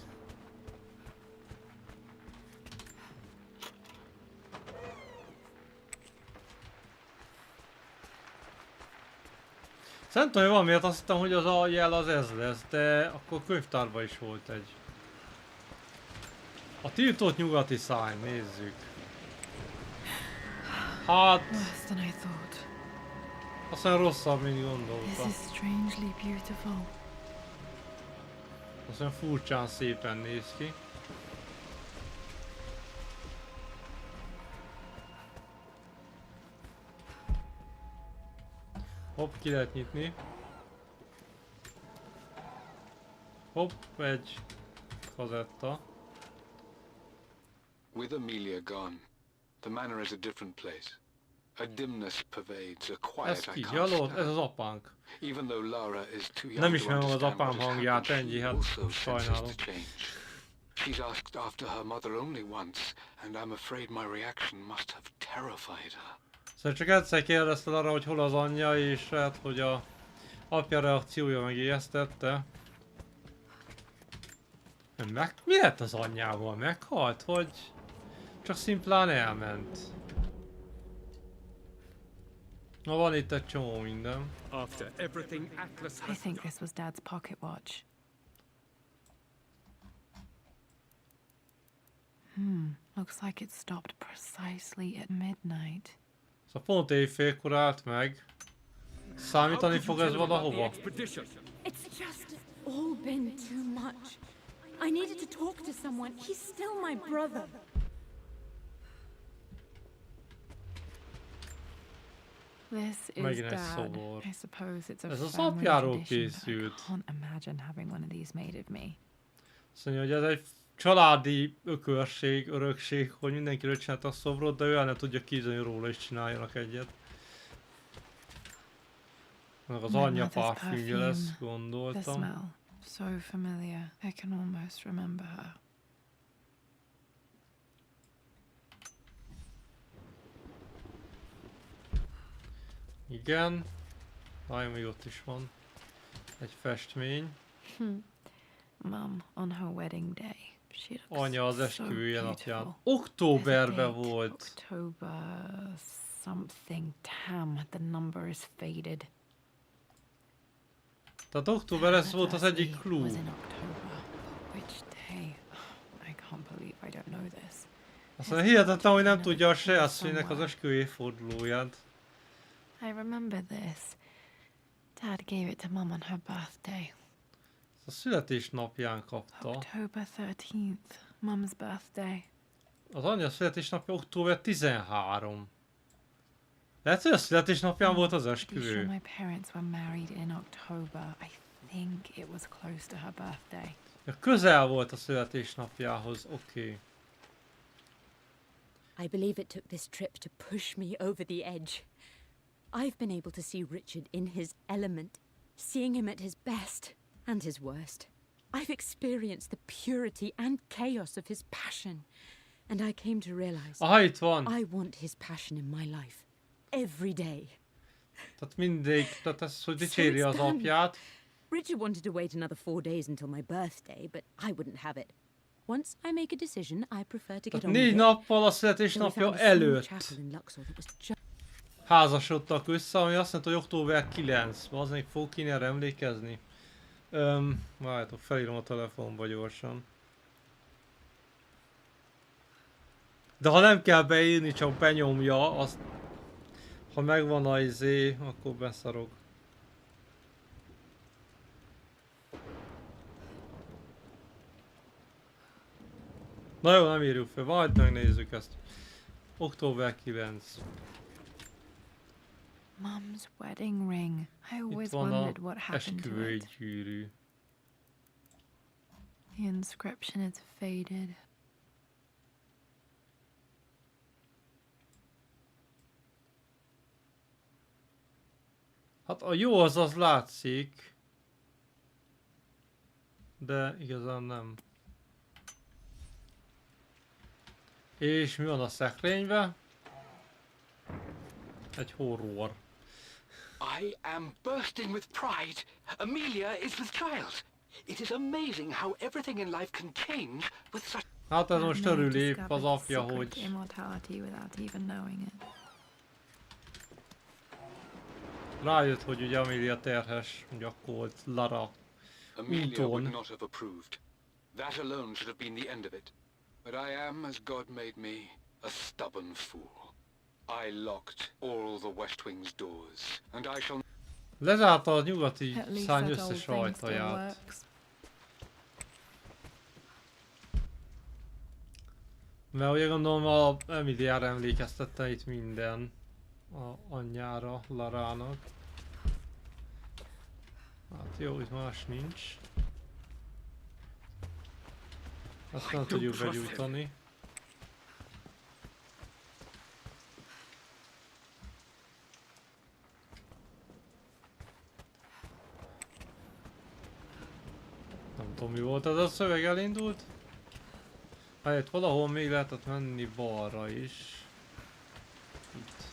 Szerintem, hogy valamiért azt hittem, hogy az a jel az ez lesz, de akkor könyvtárban is volt egy. A tiltott nyugati szárny, nézzük. Hát... Worse than I thought. aztán rosszabb, mint gondoltam. This is strangely beautiful. Aztán furcsán szépen néz ki. Hopp, ki lehet nyitni. Hopp, egy kazetta. With Amelia gone, the manor is a different place. A dimness pervades, a quiet Ez I ki? can't Jalod? Ez stand. az apánk. Even though Lara is too young Nem to ismerem az understand apám what has hangját, happened, ennyi, she hát also senses sajnálom. the change. She's asked after her mother only once, and I'm afraid my reaction must have terrified her. Szóval csak egyszer kérdezted arra, hogy hol az anyja, és hát, hogy a apja reakciója megijesztette. Mi lett az anyjával? Meghalt? Hogy csak szimplán elment? Na, van itt egy csomó minden. After everything Atlas I has think this was Dad's pocket watch. Looks like it stopped precisely at midnight. Szóval pont éjfélkor állt meg. Számítani fog ez valahova? It's just all been too much. I needed to talk to someone. He's still my brother. This is Megint egy Dad. szobor. I suppose it's a Ez az family apjáról tradition, but I készült. can't imagine having one of these made of me. Azt mondja, hogy ez egy családi ökörség, örökség, hogy mindenkiről csinált a szobrot, de ő el nem tudja kízni, róla is csináljanak egyet. Meg az My anyja mother's párfűnje lesz, perfume. The gondoltam. smell, so familiar. I can almost remember her. Igen. Aj, még ott is van. Egy festmény. Mum, on her wedding day, she looks Anya az so esküvője napján. beautiful. Októberben There's a date, volt. October something. Damn, the number is faded. Tehát október ez volt az egyik Anniversary clue. was in October. Which day? I can't believe I don't know this. Azt mondja, hihetetlen, hogy nem tudja a saját szülének az esküvő évfordulóját. I remember this. Dad gave it to Mum on her birthday. A születésnapján kapta. October 13th, Mum's birthday. Az anyja születésnapja október 13. Lehet, hogy a születésnapján volt az Pretty sure esküvő. my parents were married in October. I think it was close to her birthday. Ja, közel volt a születésnapjához, oké. I believe it took this trip to push me over the edge. I've been able to see Richard in his element, seeing him at his best and his worst. I've experienced the purity and chaos of his passion, and I came to realize Aha, itt van. I want his passion in my life every day. Tehát mindig, tehát ez, hogy dicséri az apját. Richard wanted to wait another 4 days until my birthday, but I wouldn't have it. Once I make a decision, I prefer to get Tehát on with 4 it. nappal a So we születésnapja found a small előtt chapel in Luxor that was just házasodtak össze, ami azt mondta, hogy október 9. Az még fog kéne erre emlékezni. Várjátok, felírom a telefonba gyorsan. De ha nem kell beírni, csak benyomja, azt... Ha megvan a izé, akkor beszarok. Na jó, nem írjuk fel, majd megnézzük ezt. Október 9. Mum's wedding ring. I always Itt van wondered a what happened to esküvői it. gyűrű. The inscription is faded. Hát a jó az látszik. De igazán nem. És mi van a szekrénybe? Egy horror. I am bursting with pride. Amelia is with child. It is amazing how everything in life can change with such... Hát ez Dad most may have örül épp discovered az apja, secret hogy... immortality without even knowing it. Rájött, hogy ugye Amelia terhes, gyakorlt Lara Amelia would úton. not have approved. That alone should have been the end of it. But I am, as God made me, a stubborn fool. I locked all the West Wing's doors, and I shall... Lezárta a nyugati At least szárny that old összes thing still ajtaját. works. Mert ugye gondolom a Emiliára emlékeztette itt minden. A anyjára, Larának. Hát jó, itt más nincs. Azt nem tudjuk begyújtani. Nem tudom, mi volt ez a szöveg, elindult? Hát valahol még lehetett menni balra is. Itt.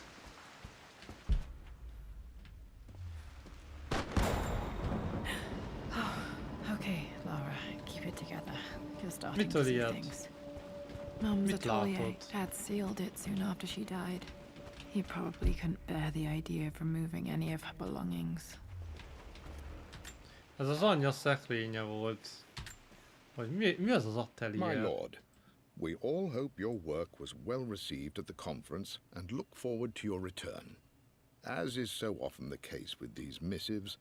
Okay, Laura, keep it together. You're starting to Mitől see ilyet? things. Mum's Mit atelier. látod? Dad sealed it soon after she died. He probably couldn't bear the idea of removing any of her belongings. Ez az anyja szekrénye volt. Vagy mi az az My atelier? lord, We all hope your work was well received at the conference and look forward to your return. As is so often the case with these missives,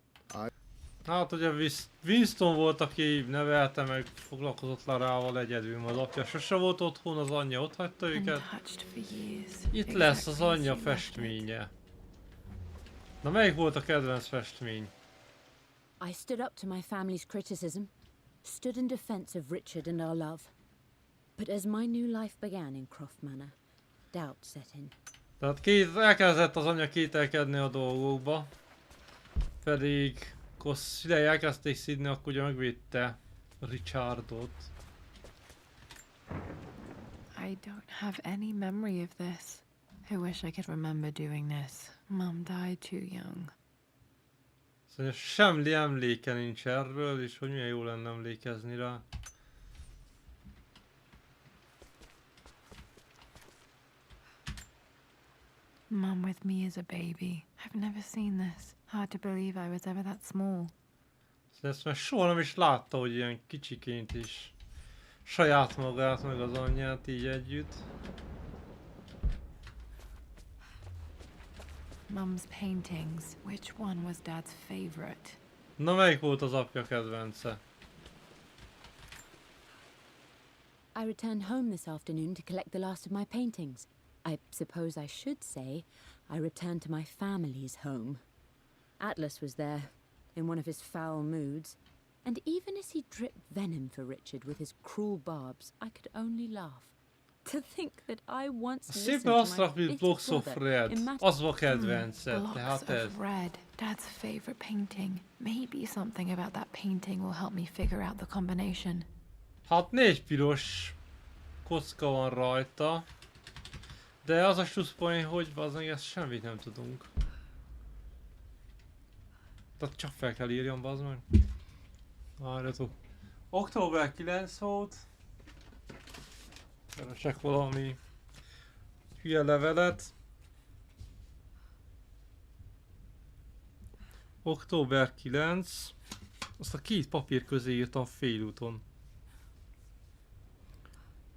Hát ugye Winston volt, aki nevelte meg, foglalkozott Larával egyedül, mert az apja sose volt otthon, az anyja ott hagyta őket. Itt lesz az anyja festménye. Na melyik volt a kedvenc festmény? I stood up to my family's criticism, stood in defense of Richard and our love. But as my new life began in Croft Manor, doubt set in. Tehát elkezdett az anya kételkedni a dolgokba, pedig akkor szülei elkezdték szidni, akkor ugye megvédte Richardot. I don't have any memory of this. I wish I could remember doing this. Mum died too young. Szóval semmi emléke nincs erről, és hogy milyen jó lenne emlékezni rá. Mum with me as a baby. I've never seen this. Hard to believe I was ever that small. Szóval ezt már soha nem is látta, hogy ilyen kicsiként is saját magát, meg az anyját így együtt. Mum's paintings. Which one was Dad's favorite? Na melyik volt az apja kedvence? I returned home this afternoon to collect the last of my paintings. I suppose I should say I returned to my family's home. Atlas was there, in one of his foul moods, and even as he dripped venom for Richard with his cruel barbs, I could only laugh. To think that I once listened Szépen azt to my rak, mint bitter Blocks of brother Red. in Az a kedvence, Blocks tehát ez. of red. Dad's favorite painting. Maybe something about that painting will help me figure out the combination. Hát 4 piros kocka van rajta. De az a slusszpoint, hogy az meg ezt semmit nem tudunk. Tehát csak fel kell írjam, bazd meg. Várjatok. Október 9 volt. Keresek valami hülye levelet. Október 9. Azt a 2 papír közé írtam félúton.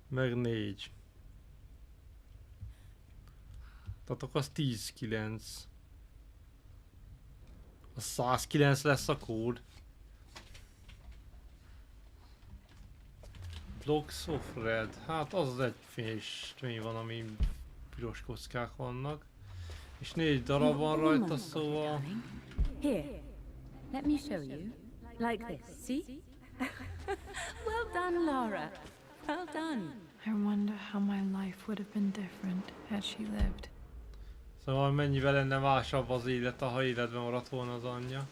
Meg 4. Tehát akkor az 10-9. A 109 lesz a kód. Blocks of Red. Hát az az egy fényestmény van, ami piros kockák vannak. És 4 darab van rajta, szóval... Here, let me show you. Like this, see? Well done, Lara. Well done. I wonder how my life would have been different had she lived. Szóval mennyivel lenne másabb az élet, ha életben maradt volna az anyja.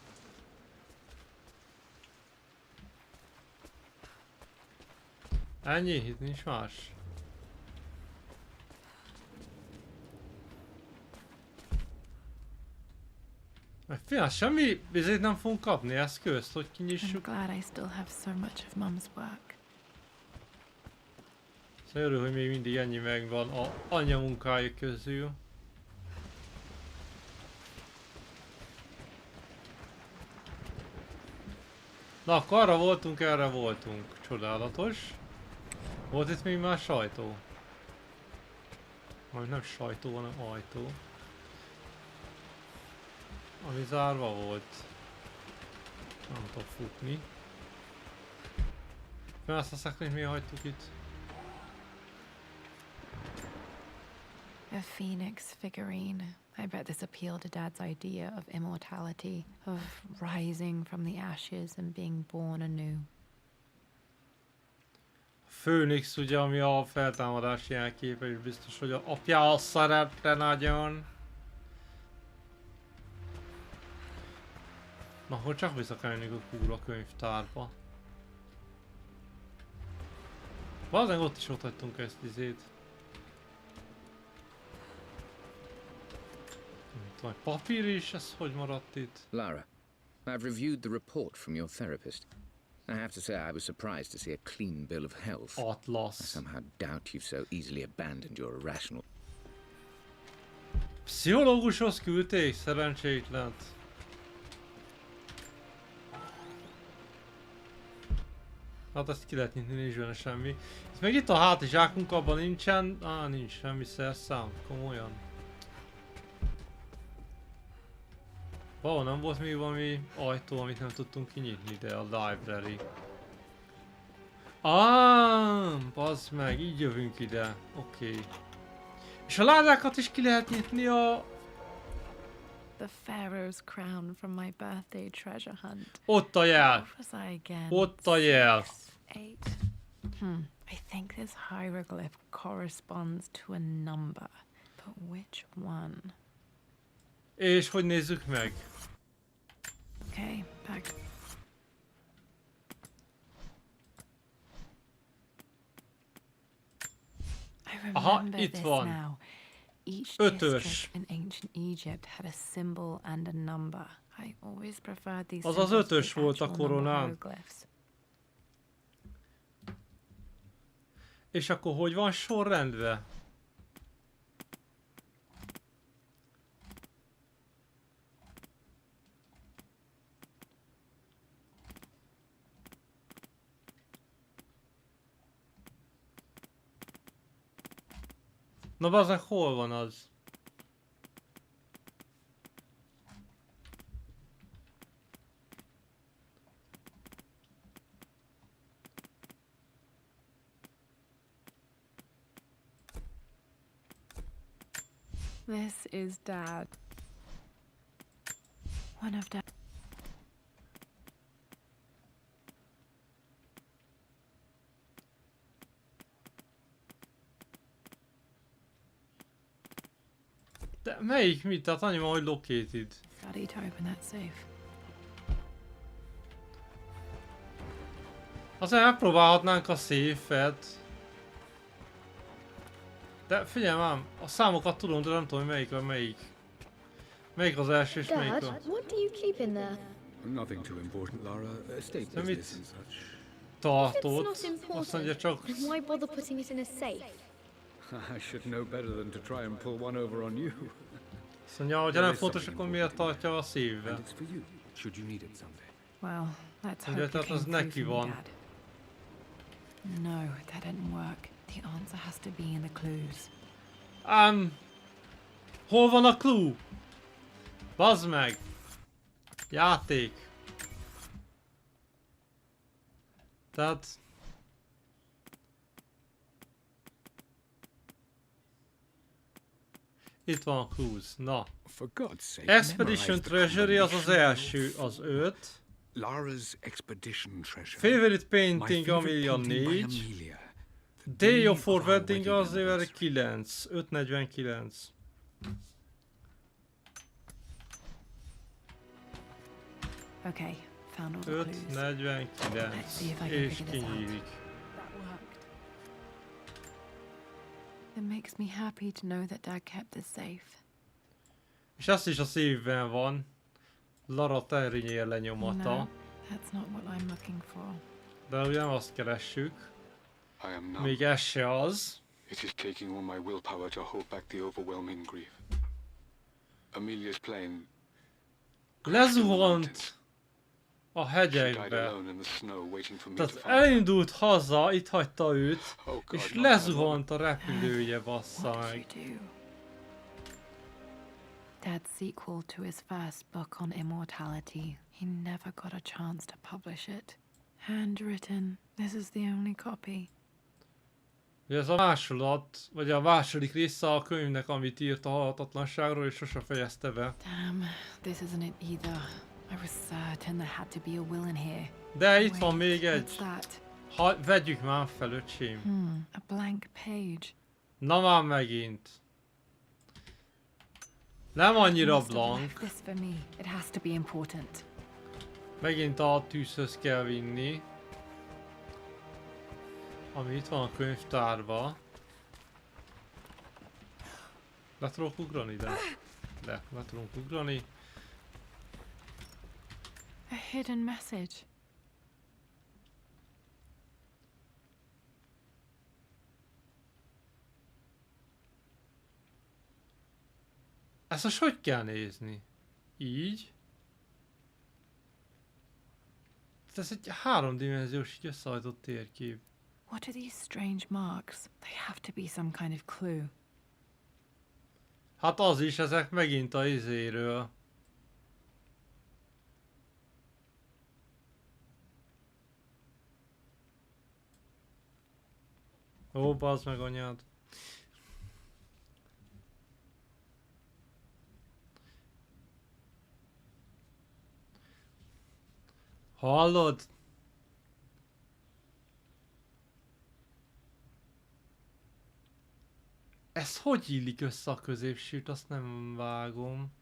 Ennyi? Itt nincs más. Figyelj, semmi bizét nem fogunk kapni eszközt, hogy I'm kinyissuk. glad I still have so much of Mum's work. Szóval örül, hogy még mindig ennyi megvan a anya munkája közül. Na akkor arra voltunk, erre voltunk. Csodálatos. Volt itt még már sajtó? Majd nem sajtó, hanem ajtó. Ami zárva volt. Nem tudok futni. Mert azt a szekrényt miért hagytuk itt? A phoenix figurine. I bet this appealed to Dad's idea of immortality, of rising from the ashes and being born anew. Főnix ugye, ami a feltámadás jelképe, és biztos, hogy a apja szerette nagyon. Na, hogy csak visszakerülnék a kúra könyvtárba. Valószínűleg ott is ott hagytunk ezt izét. Majd papír is, ez hogy maradt itt? Lara, I've reviewed the report from your therapist. I have to say I was surprised to see a clean bill of health. Atlas. I somehow doubt you've so easily abandoned your irrational... Pszichológushoz küldték, szerencsétlent. Hát ezt ki lehet nyitni, nincs benne semmi. Ez meg itt a hátizsákunk, abban nincsen... nincs semmi szerszám, komolyan. Valahol nem volt még valami ajtó, amit nem tudtunk kinyitni, de a library. Bazd meg, így jövünk ide. Oké. És a ládákat is ki lehet nyitni a... The Pharaoh's crown from my birthday treasure hunt. Ott a jel! What was I again? Ott a jel! 8. I think this hieroglyph corresponds to a number. But which one? És hogy nézzük meg? Okay, back. I remember itt this van. now. Each Ötös. district in ancient Egypt had a symbol and a number. I always preferred these Az az symbols to ötös the volt a actual number koronán. hieroglyphs. És akkor hogy van sorrendve? Na bazdmeg, hol van az? This is Dad. One of Dad. De melyik mit? Tehát annyi van, hogy located. Daddy to open that safe. Azért megpróbálhatnánk a safe-et. De figyelj már, a számokat tudom, de nem tudom, hogy melyik a melyik. Melyik az első és melyik Dad, a... what do you keep in there? Nothing too important, Lara. Estate Then business it's- and such. If it's Tartott. not Azt mondja important, csak... then why bother putting it in a safe? I should know better than to try and pull one over on you. Azt mondja, hogy nem fontos, akkor miért tartja a szívvel. And it's for you, should you need it someday. Well, let's Ugye, hope you tehát az came through neki for me, van. Dad. No, that didn't work. The answer has to be in the clues. Hol van a clue? Bazd meg! Játék. Tehát... Itt van a clues. Na. For God's sake, Expedition memorize the Treasury az az combination első, of az 5. Lara's Expedition Treasure. Favorite My Painting favorite Amelia painting by 4. Amelia. The Day of our for Wedding az wedding éver anniversary. 9. 549. Okay, found all the clues. 549. Let's see if I can És figure this out. kinyílik. That worked. It makes me happy to know that Dad kept this safe. És azt is a szívben van. Lara Terrier lenyomata. No, that's not what I'm looking for. De ugye nem azt keressük. I am numb. Még ez se az. It is taking all my willpower to hold back the overwhelming grief. Amelia's plane Lezuhant a She died hegyekbe. alone in the snow, waiting for me to Tehát find her. elindult haza, itt hagyta őt, Oh God, és not lezuhant a repülője, bassza What did meg. you do? Dad's sequel to his first book on immortality. He never got a chance to publish it. Handwritten. This is the only copy. Ugye ez a másolat, vagy a második része a könyvnek, amit írt a halhatatlanságról, és sose fejezte be. Damn, this isn't it either. I was certain there had to be a will in here. De itt van Wait, még what's egy. that? Ha, vegyük már fel, öcsém. A blank page. Na már megint. Nem annyira Must have left blank. this for me. It has to be important. Megint a tűzhöz kell vinni. Ami itt van a könyvtárba. Le tudok ugrani, de? Le tudunk ugrani. A hidden message. Ezt most hogy kell nézni? Így? Ez egy háromdimenziós így összehajtott térkép. What are these strange marks? They have to be some kind of clue. Hát az is, ezek megint a izéről. Ó, bazd meg anyád. Hallod? Ez hogy illik össze a középsőt, azt nem vágom.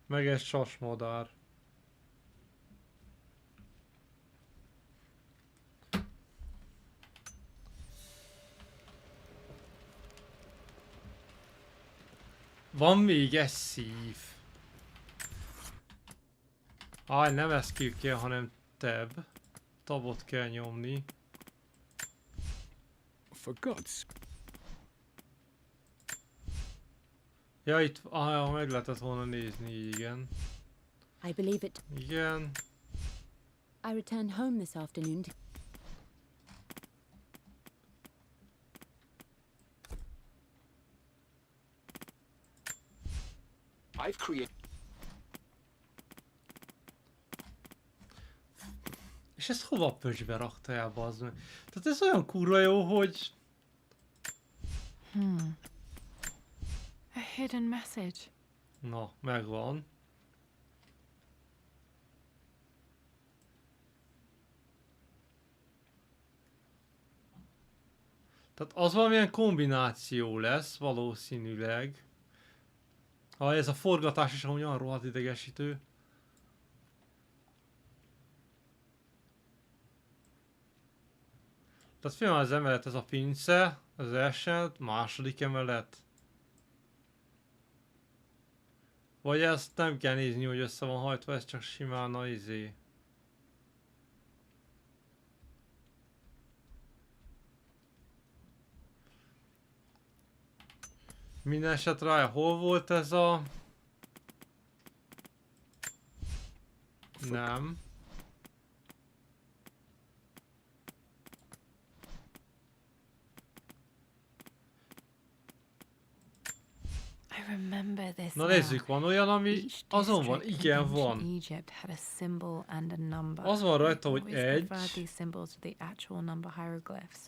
Meg egy sasmadár. Van még egy szív. Áj, nem eszkül kell, hanem tab. Tabot kell nyomni. For God's... Ja, itt meg lehetett volna nézni, igen. I believe it. Igen. I returned home this afternoon to... I've created... És ezt hova pöcsbe rakta el, bazd meg? Tehát ez olyan kurva jó, hogy... A hidden message. Na, megvan. Tehát az valamilyen kombináció lesz, valószínűleg. Ha ez a forgatás is amúgy olyan rohadt idegesítő. Tehát film az emelet, ez a pince, az első, második emelet. Vagy ezt nem kell nézni, hogy össze van hajtva, ez csak simán a izé. Minden esetre hol volt ez a... Nem. I remember this. Na nézzük, van olyan, ami Each azon van, district igen in van. ancient Egypt had a symbol and a number. Az van rajta, hogy Always egy. preferred these symbols to the actual number hieroglyphs.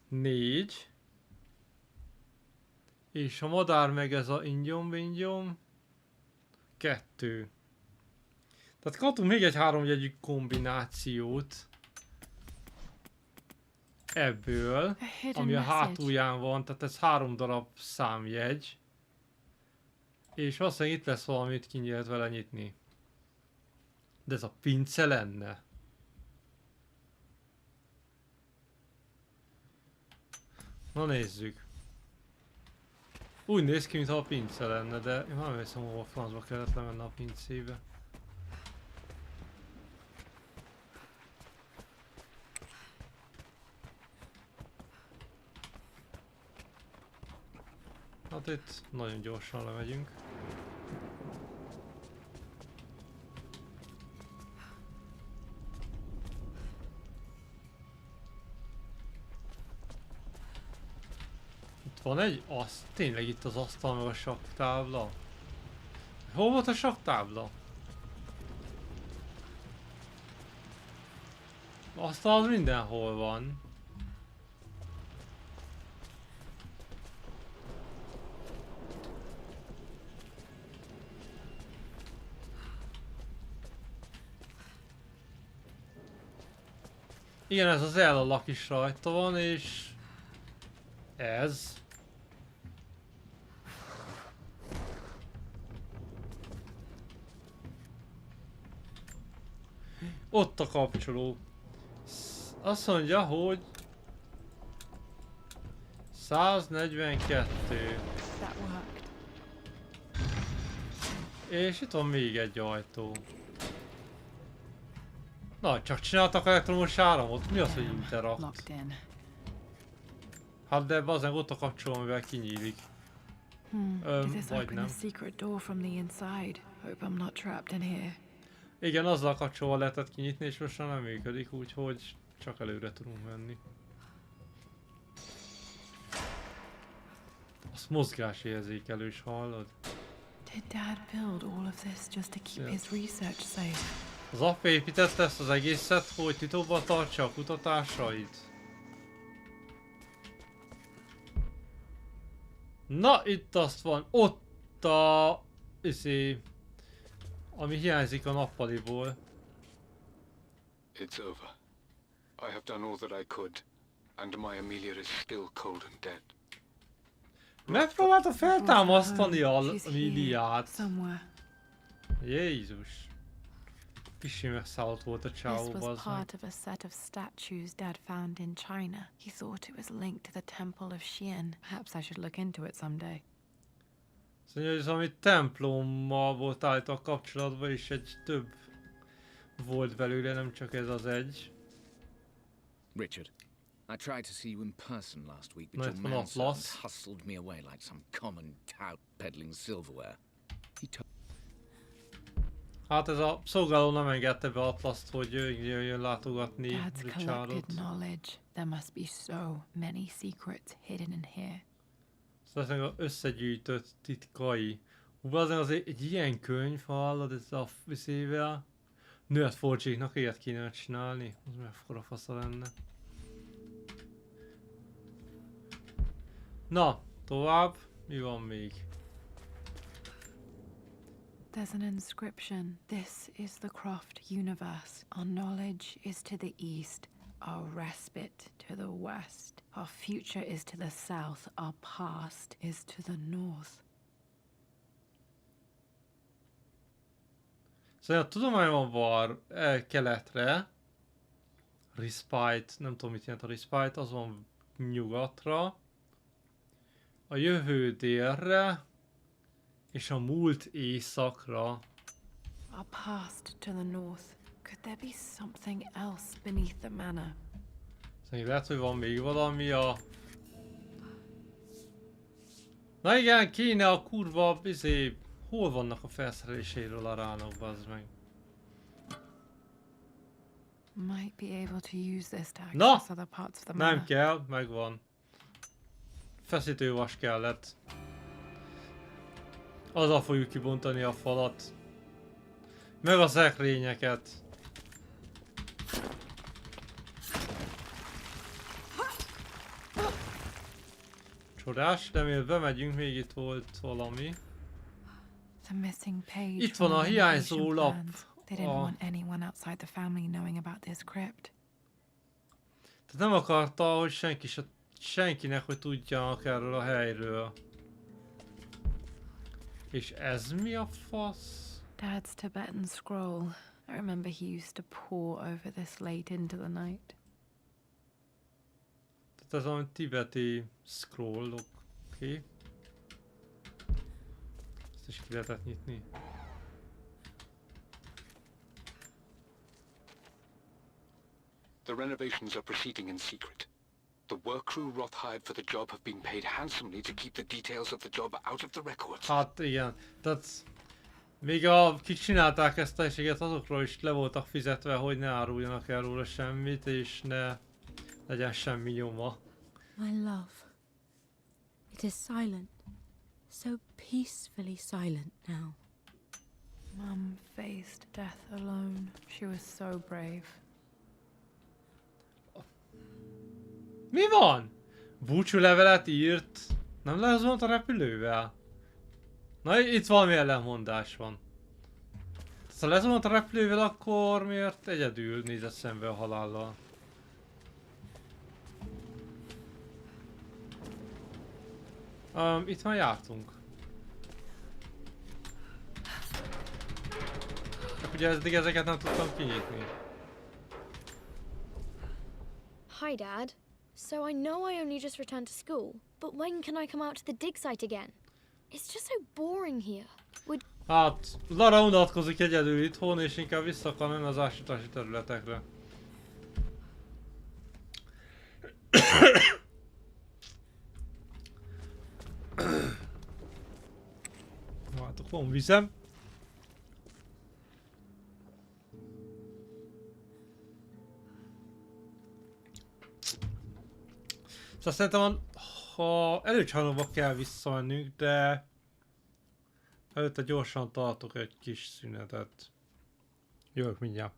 Négy. És a madár meg ez a ingyom-vingyom. 2. Tehát kaptunk még egy 3 jegyű kombinációt. Ebből, A hidden ami a message. hátulján van, tehát ez 3 darab számjegy. És valószínűleg itt lesz valamit ki lehet vele nyitni. De ez a pince lenne. Na nézzük. Úgy néz ki, mintha a pince lenne, de én nem hiszem, hova francba kellett lemenni a pincébe. Hát itt nagyon gyorsan lemegyünk. Itt van egy tényleg itt az asztal meg a sakktábla. Hol volt a sakktábla? Asztal az mindenhol van. Igen, ez az ellalak is rajta van, és... Ez. Ott a kapcsoló. Azt mondja, hogy... 142. That worked. És itt van még egy ajtó. Na, csak csináltak elektromos áramot? Mi az, hogy interakt? Locked in. Hát de bazen ott a kapcsoló, amivel kinyílik. Did this Vagy open nem. a secret door from the inside? Hope I'm not trapped in here. Igen, azzal a kapcsolóval lehetett kinyitni, és most már nem működik, úgyhogy csak előre tudunk menni. Az mozgásérzékelős, hallod? Did Dad build all of this just to keep his research safe? Az apa építette ezt az egészet, hogy titokban tartsa a kutatásait. Na, itt azt van, ott a... ami hiányzik a nappaliból. It's over. I have done all that I could, and my Amelia is still cold and dead. Megpróbálta feltámasztani a She's here, Lidiát. somewhere. Jézus. Kicsi megszállott volt a This csávó, was bazd meg. part of a set of statues Dad found in China. He thought it was linked to the Temple of Xian. Perhaps I should look into it someday. Azt mondja, hogy ez ami templommal volt állítólag kapcsolatban, és egy több volt belőle, nem csak ez az egy. Richard, I tried to see you in person last week, but No, your it's not manservant lost. hustled me away like some common tout peddling silverware. He told Hát ez a szolgáló nem engedte be Atlaszt, hogy jöjjön látogatni Dad's Richardot. collected knowledge. There must be so many secrets hidden in here. Szóval az összegyűjtött titkai. Az egy ilyen könyv, hallod, ez a viszével. Nőtt Forgyéknak ilyet kéne csinálni. Az mekkora fasza lenne. Na, tovább. Mi van még? There's an inscription. This is the Croft universe. Our knowledge is to the east, our respite to the west. Our future is to the south, our past is to the north. Szóval a tudomány van var keletre. Respite, nem tudom mit jelent a respite, az van nyugatra. A jövő délre. És a múlt északra. Our past to the north. Could there be something else beneath the manor? Szóval lehet, hogy van még valami a... Na igen, kéne a kurva, hol vannak a felszereléséről a ránok, bazd meg. Might be able to use this to Na! access other parts of the manor. Nem kell, megvan. Feszítővas kellett. Azzal fogjuk kibontani a falat. Meg a szekrényeket. Csodás, de miért bemegyünk, még itt volt valami. The missing page Itt from van a the hiányzó renovation lap. plans. They didn't want anyone outside the family knowing about this crypt. Tehát nem akarta, hogy senkinek, hogy tudjanak erről a helyről. És ez mi a fasz? Dad's Tibetan scroll. I remember he used to pore over this late into the night. Tehát ez a tibeti scrollok. Oké. Ezt is ki lehetett nyitni. The renovations are proceeding in secret. The work crew Roth hired for the job have been paid handsomely to keep the details of the job out of the records. Hát igen, tehát még akik csinálták ezt a helységet, azokról is le voltak fizetve, hogy ne áruljanak el róla semmit, és ne legyen semmi nyoma. My love. It is silent. So peacefully silent now. Mum faced death alone. She was so brave. Mi van? Búcsú levelet írt. Nem lezuhant a repülővel? Na, itt valami ellenmondás van. Ha lezuhant a repülővel, akkor miért egyedül nézett szembe a halállal? Itt már jártunk. Csak ugye eddig ezeket nem tudtam kinyitni. Hi, Dad. So I know I only just returned to school, but when can I come out to the dig site again? It's just so boring here. Hát, Lara unatkozik egyedül itthon, és inkább vissza akar menni az ásítási területekre. Hát, akkor van vizem. Szóval szerintem, ha előcsarnokba kell visszamennünk, de előtte gyorsan tartok egy kis szünetet. Jövök mindjárt.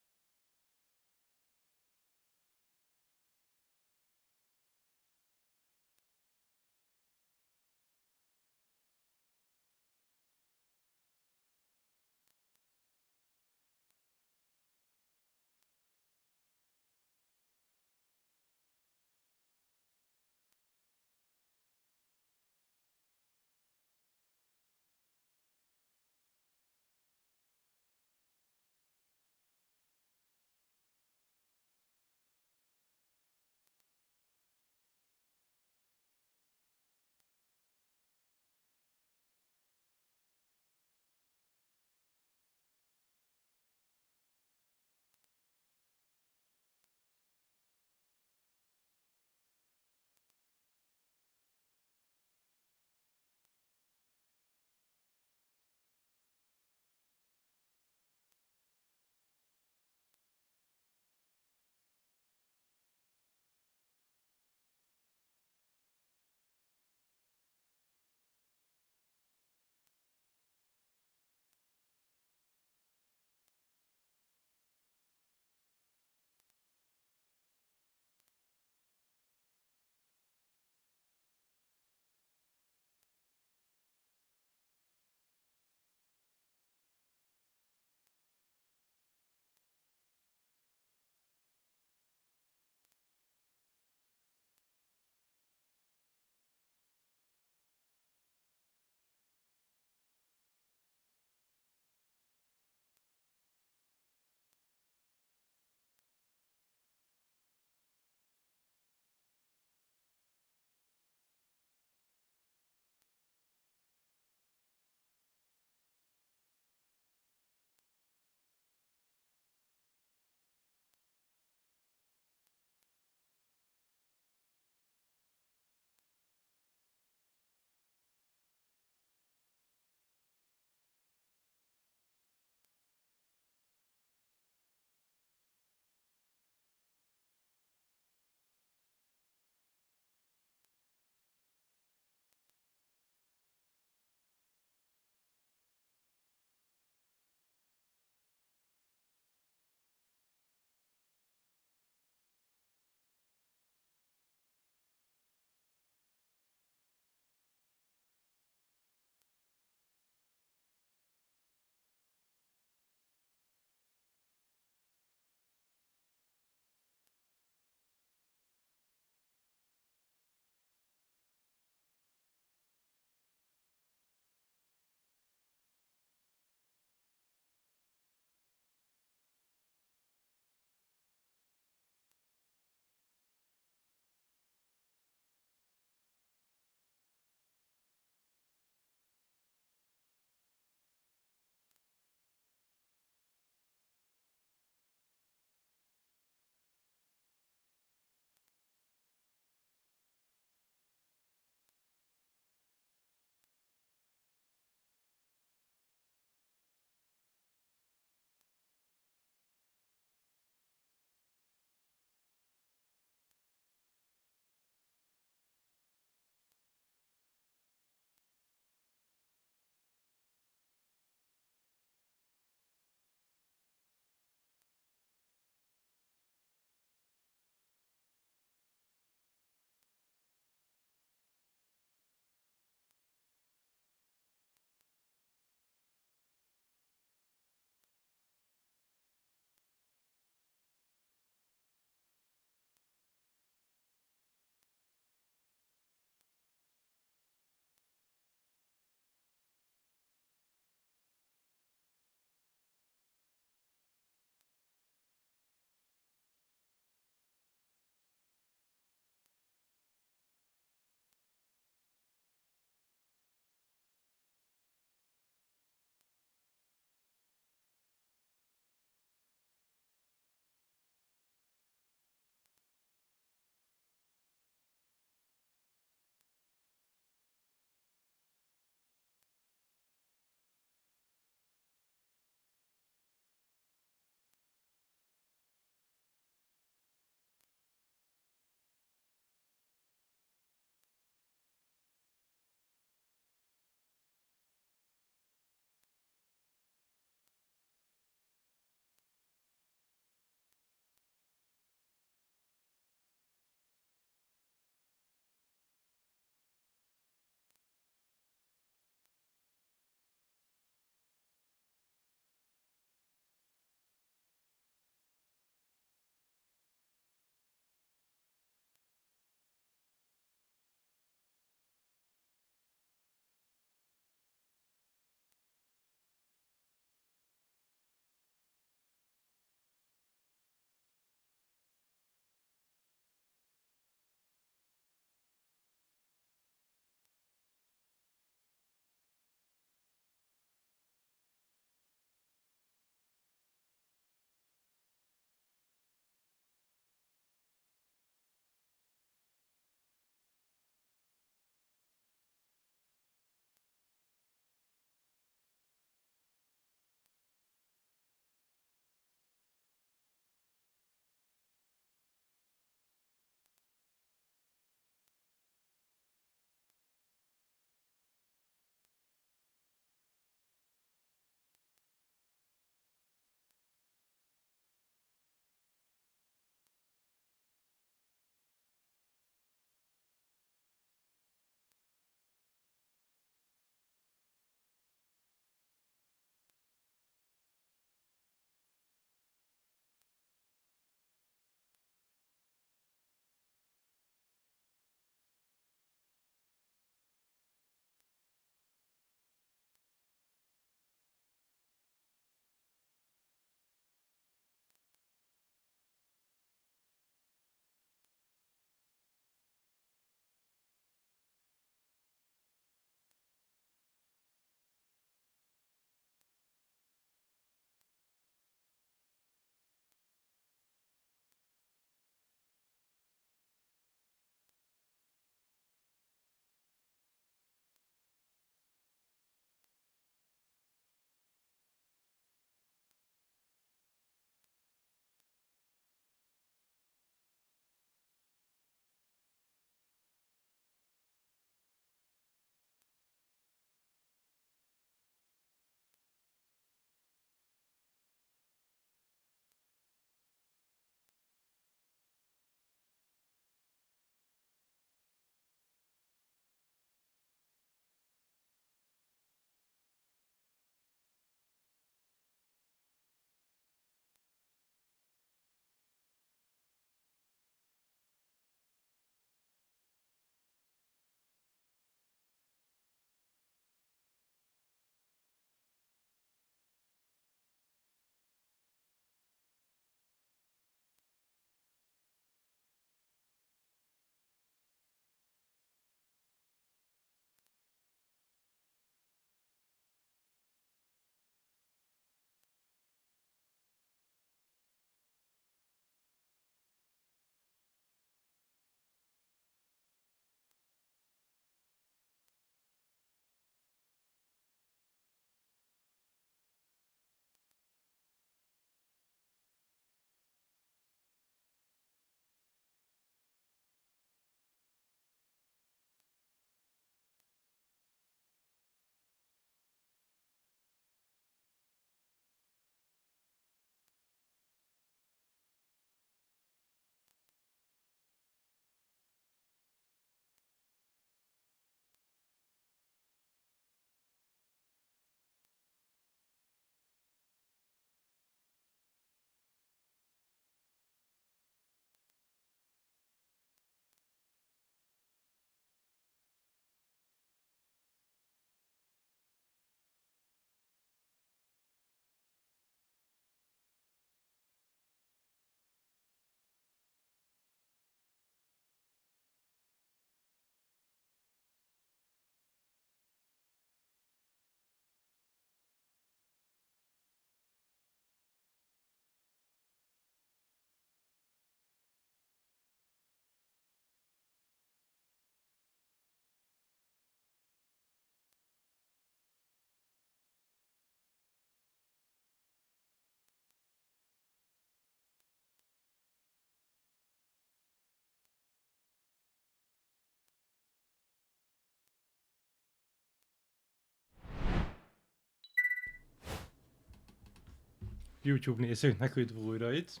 YouTube nézőknek üdv újra itt.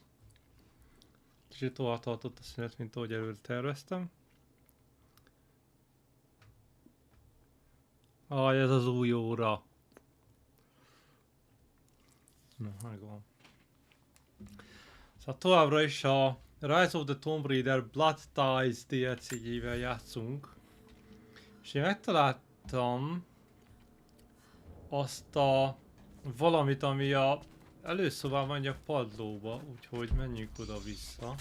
Kicsit tovább tartott a szünet, mint ahogy előre terveztem. Ez az új óra. Na, megvan. Szóval továbbra is a Rise of the Tomb Raider Blood Ties DLC-jével játszunk. És én megtaláltam azt a valamit, ami a előszobában megy a padlóba, úgyhogy menjünk oda-vissza.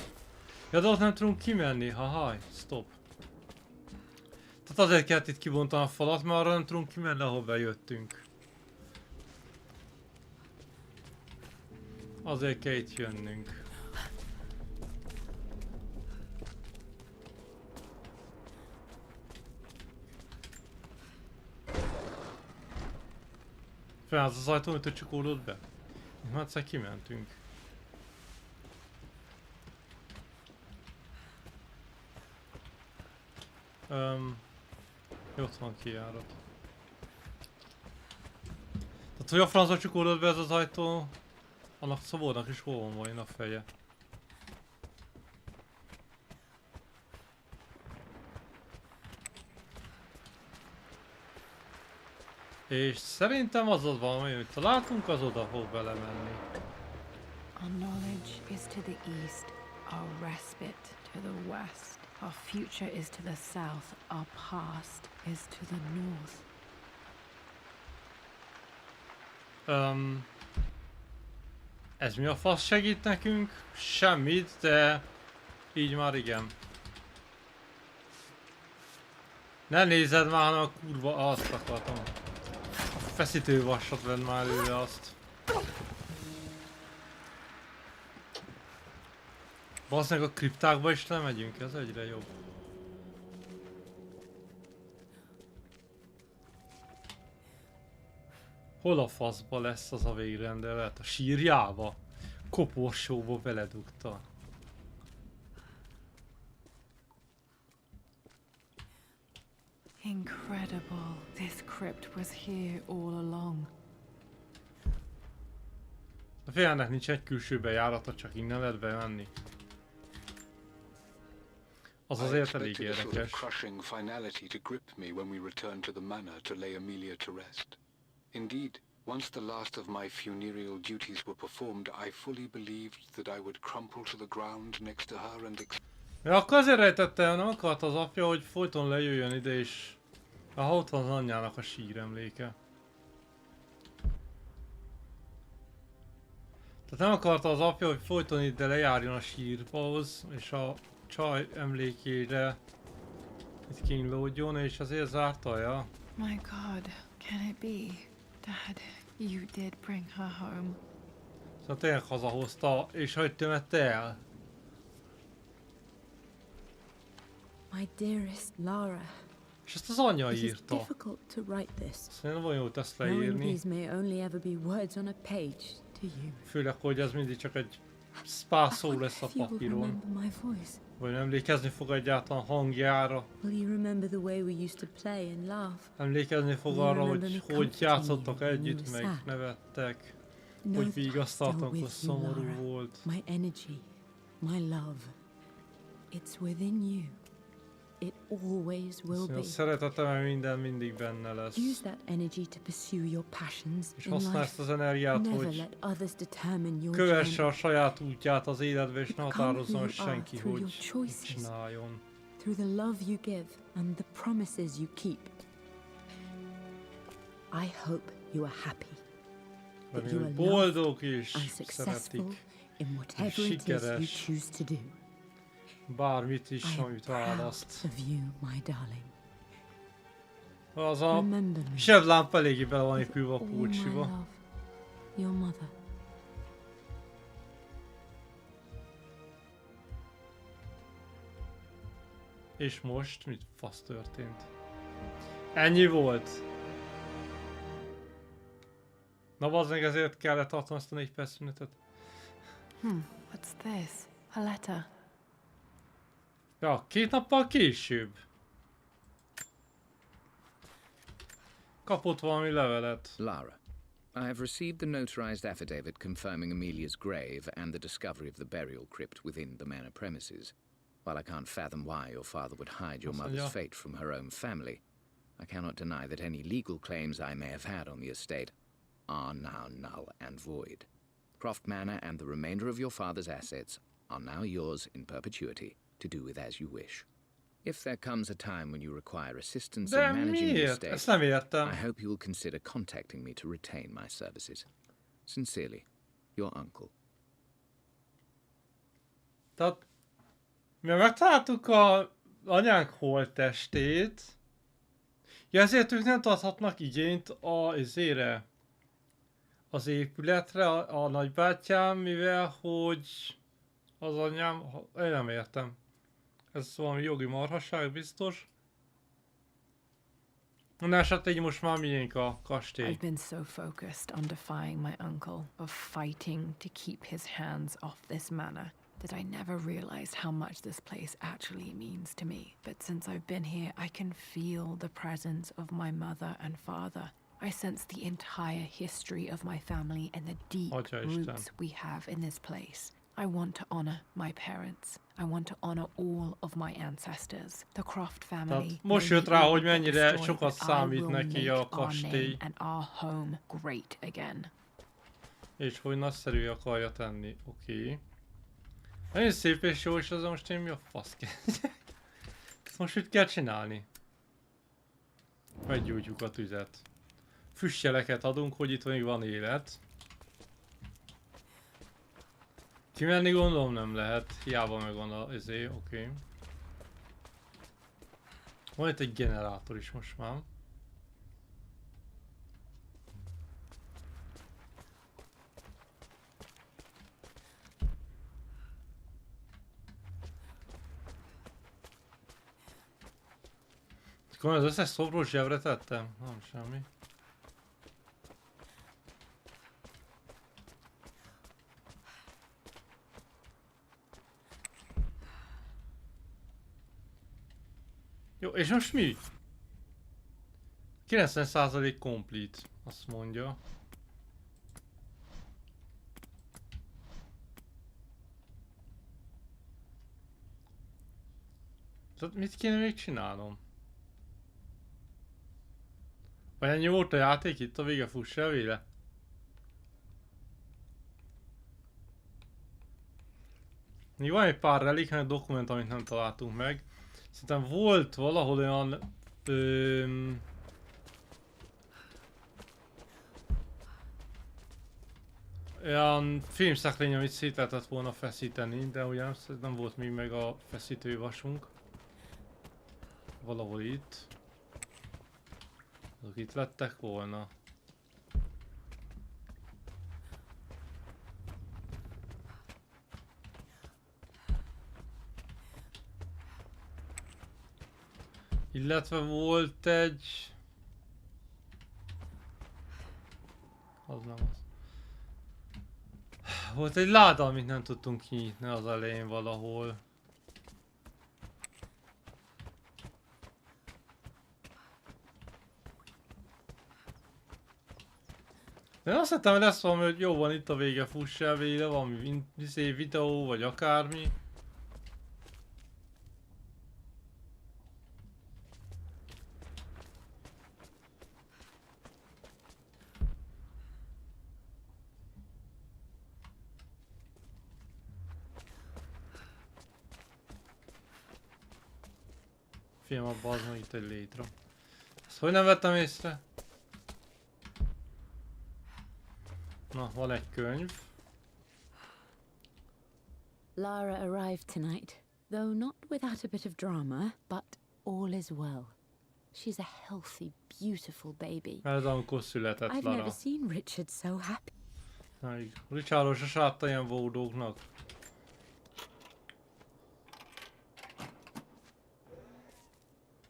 Ja, de ott nem tudunk kimenni, hahaj, stop. Tehát azért kellett itt kibontani a falat, mert arra nem tudunk kimenni, ahol bejöttünk. Azért kell itt jönnünk. Felállt az ajtó, hogy csak oldott be. Már egyszer kimentünk. Ott van kijárat. Tehát hogy a francba csak oldott be ez az ajtó, annak Szabónak is hol van vajon a feje. És szerintem az ott valami, amit találtunk, az oda fog belemenni. Our knowledge is to the east, our respite to the west. Our future is to the south, our past is to the north. Ez mi a fasz segít nekünk? Semmit, de így már igen. Ne nézed már, hanem a kurva, azt akartam. A feszítővasat vedd már előre azt. Valószínűleg a kriptákba is lemegyünk, ez egyre jobb. Hol a faszba lesz az a végrendelet? A sírjába? Koporsóba beledugta. Incredible. This crypt was here all along. A félnek nincs egy külső bejárata, csak innen lehet bemenni. Az azért elég érdekes. Crushing finality to grip me when we returned to the manor to lay Amelia to rest. Indeed, once the last of my funereal duties were performed, I fully believed that I would crumple to the ground next to her and Ja, akkor azért rejtette el, nem akart az apja, hogy folyton lejöjjön ide és... Aha, ott van az anyjának a síremléke. Tehát nem akarta az apja, hogy folyton ide lejárjon a sírhoz, és a csaj emlékére itt kínlódjon, és azért zárta, ja. My God, can it be? Dad, you did bring her home. Szóval tényleg hazahozta, és hogy tömette el? My dearest Lara. És ezt az anyja It is írta. difficult to write this. Szerintem nagyon ezt Knowing leírni. these may only ever be words on a page to you. Főleg, hogy ez mindig csak egy pár szó lesz a If you will papíron. remember my voice. Vagy emlékezni fog egyáltalán hangjára. Will you remember the way we used to play and laugh? Emlékezni fog Will you arra, remember hogy me hogy comforting játszottak you when you együtt, were meg sad? nevettek. Know Hogy that I'm vigasztaltak, still hogy with you, szomorú Lara. volt. My energy, my love. It's within you. It always will A be. szeretetem minden mindig benne lesz. Use that energy to pursue your passions És in használj ezt life. az energiát, Never hogy let others determine your kövesse journey. a saját útját az életbe, és ne Become határozzon, who hogy you are senki, through hogy your choices. csináljon. Through the love you give and the promises you keep. I hope you are happy. That you Remélem, are hogy boldog és and successful szeretik. in whatever it is you sikeres. choose to do. Bármit is, I am amit proud választ. of you, my darling. Az a Remember me. zseblámpa eléggé bele van with épülve a all my pulcsiba. love, your mother. És most mit fasz történt? Ennyi volt? Na bazdmeg, ezért kellett tartani ezt a 4 perc szünetet. What's this? A letter. Ja, 2 nappal később. Kapott valami levelet. Lara, I have received the notarized affidavit confirming Amelia's grave and the discovery of the burial crypt within the manor premises. While I can't fathom why your father would hide your mother's fate from her own family, I cannot deny that any legal claims I may have had on the estate are now null and void. Croft Manor and the remainder of your father's assets are now yours in perpetuity to do with as you wish. If there comes a time when you require assistance in managing the estate, Ezt nem értem. I hope you will consider contacting me to retain my services. Sincerely, your uncle. Tehát, mi megtaláltuk a anyánk holttestét, ja, ezért ők nem tarthatnak igényt az épületre, a nagybátyám, mivel hogy az anyám, én nem értem. Ez valami jogi marhaság biztos. Na esetleg így most már miénk a kastély. I've been so focused on defying my uncle, of fighting to keep his hands off this manor, that I never realized how much this place actually means to me. But since I've been here, I can feel the presence of my mother and father. I sense the entire history of my family and the deep roots we have in this place. I want to honor my parents. I want to honor all of my ancestors. The Croft family. Most jött rá, hogy mennyire sokat számít neki a kastély. And our home great again. És hogy nagyszerű akarja tenni. Oké. Nagyon szép és jó, és az most én mi a fasz kell? Ezt most úgy kell csinálni. Meggyújtjuk a tüzet. Füstjeleket adunk, hogy itt még van élet. Kimenni gondolom nem lehet, hiába megvan az oké. Van itt egy generátor is most már. Akkor az összes szobrós zsebre tettem? Nem, semmi. Jó, és most mi? 90% complete, azt mondja. Tehát mit kéne még csinálnom? Vagy ennyi volt a játék itt a vége, fuss el vele? Még van egy pár relik, meg dokument, amit nem találtunk meg. Szerintem volt valahol olyan... olyan filmszekrény, amit szét lehetett volna feszíteni, de ugye nem volt még meg a feszítővasunk. Valahol itt. Azok itt lettek volna. Illetve volt egy... Az nem az. Volt egy láda, amit nem tudtunk kinyitni az elején valahol. De azt hittem, hogy lesz valami, hogy jó van itt a vége, fuss el végre, valami videó vagy akármi. Film abban az meg itt egy létre. Ezt hogy nem vettem észre? Na, van egy könyv. Lara arrived tonight, though not without a bit of drama, but all is well. She's a healthy, beautiful baby. Ez amikor született I've Lara. never seen Richard so happy. Richardról se látta ilyen vódóknak.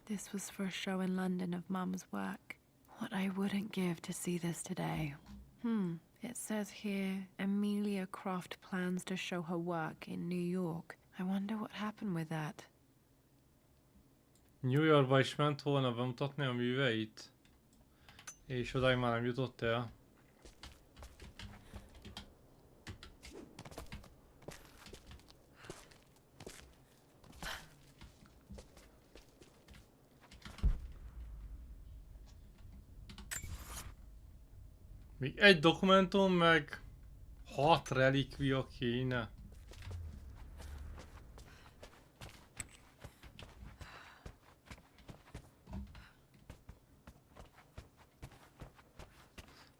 This was for a show in London of Mum's work. What I wouldn't give to see this today. It says here, Amelia Croft plans to show her work in New York. I wonder what happened with that. New Yorkba is ment volna bemutatni a műveit. És odáig már nem jutott el. Még egy dokumentum, meg 6 relikvia kéne.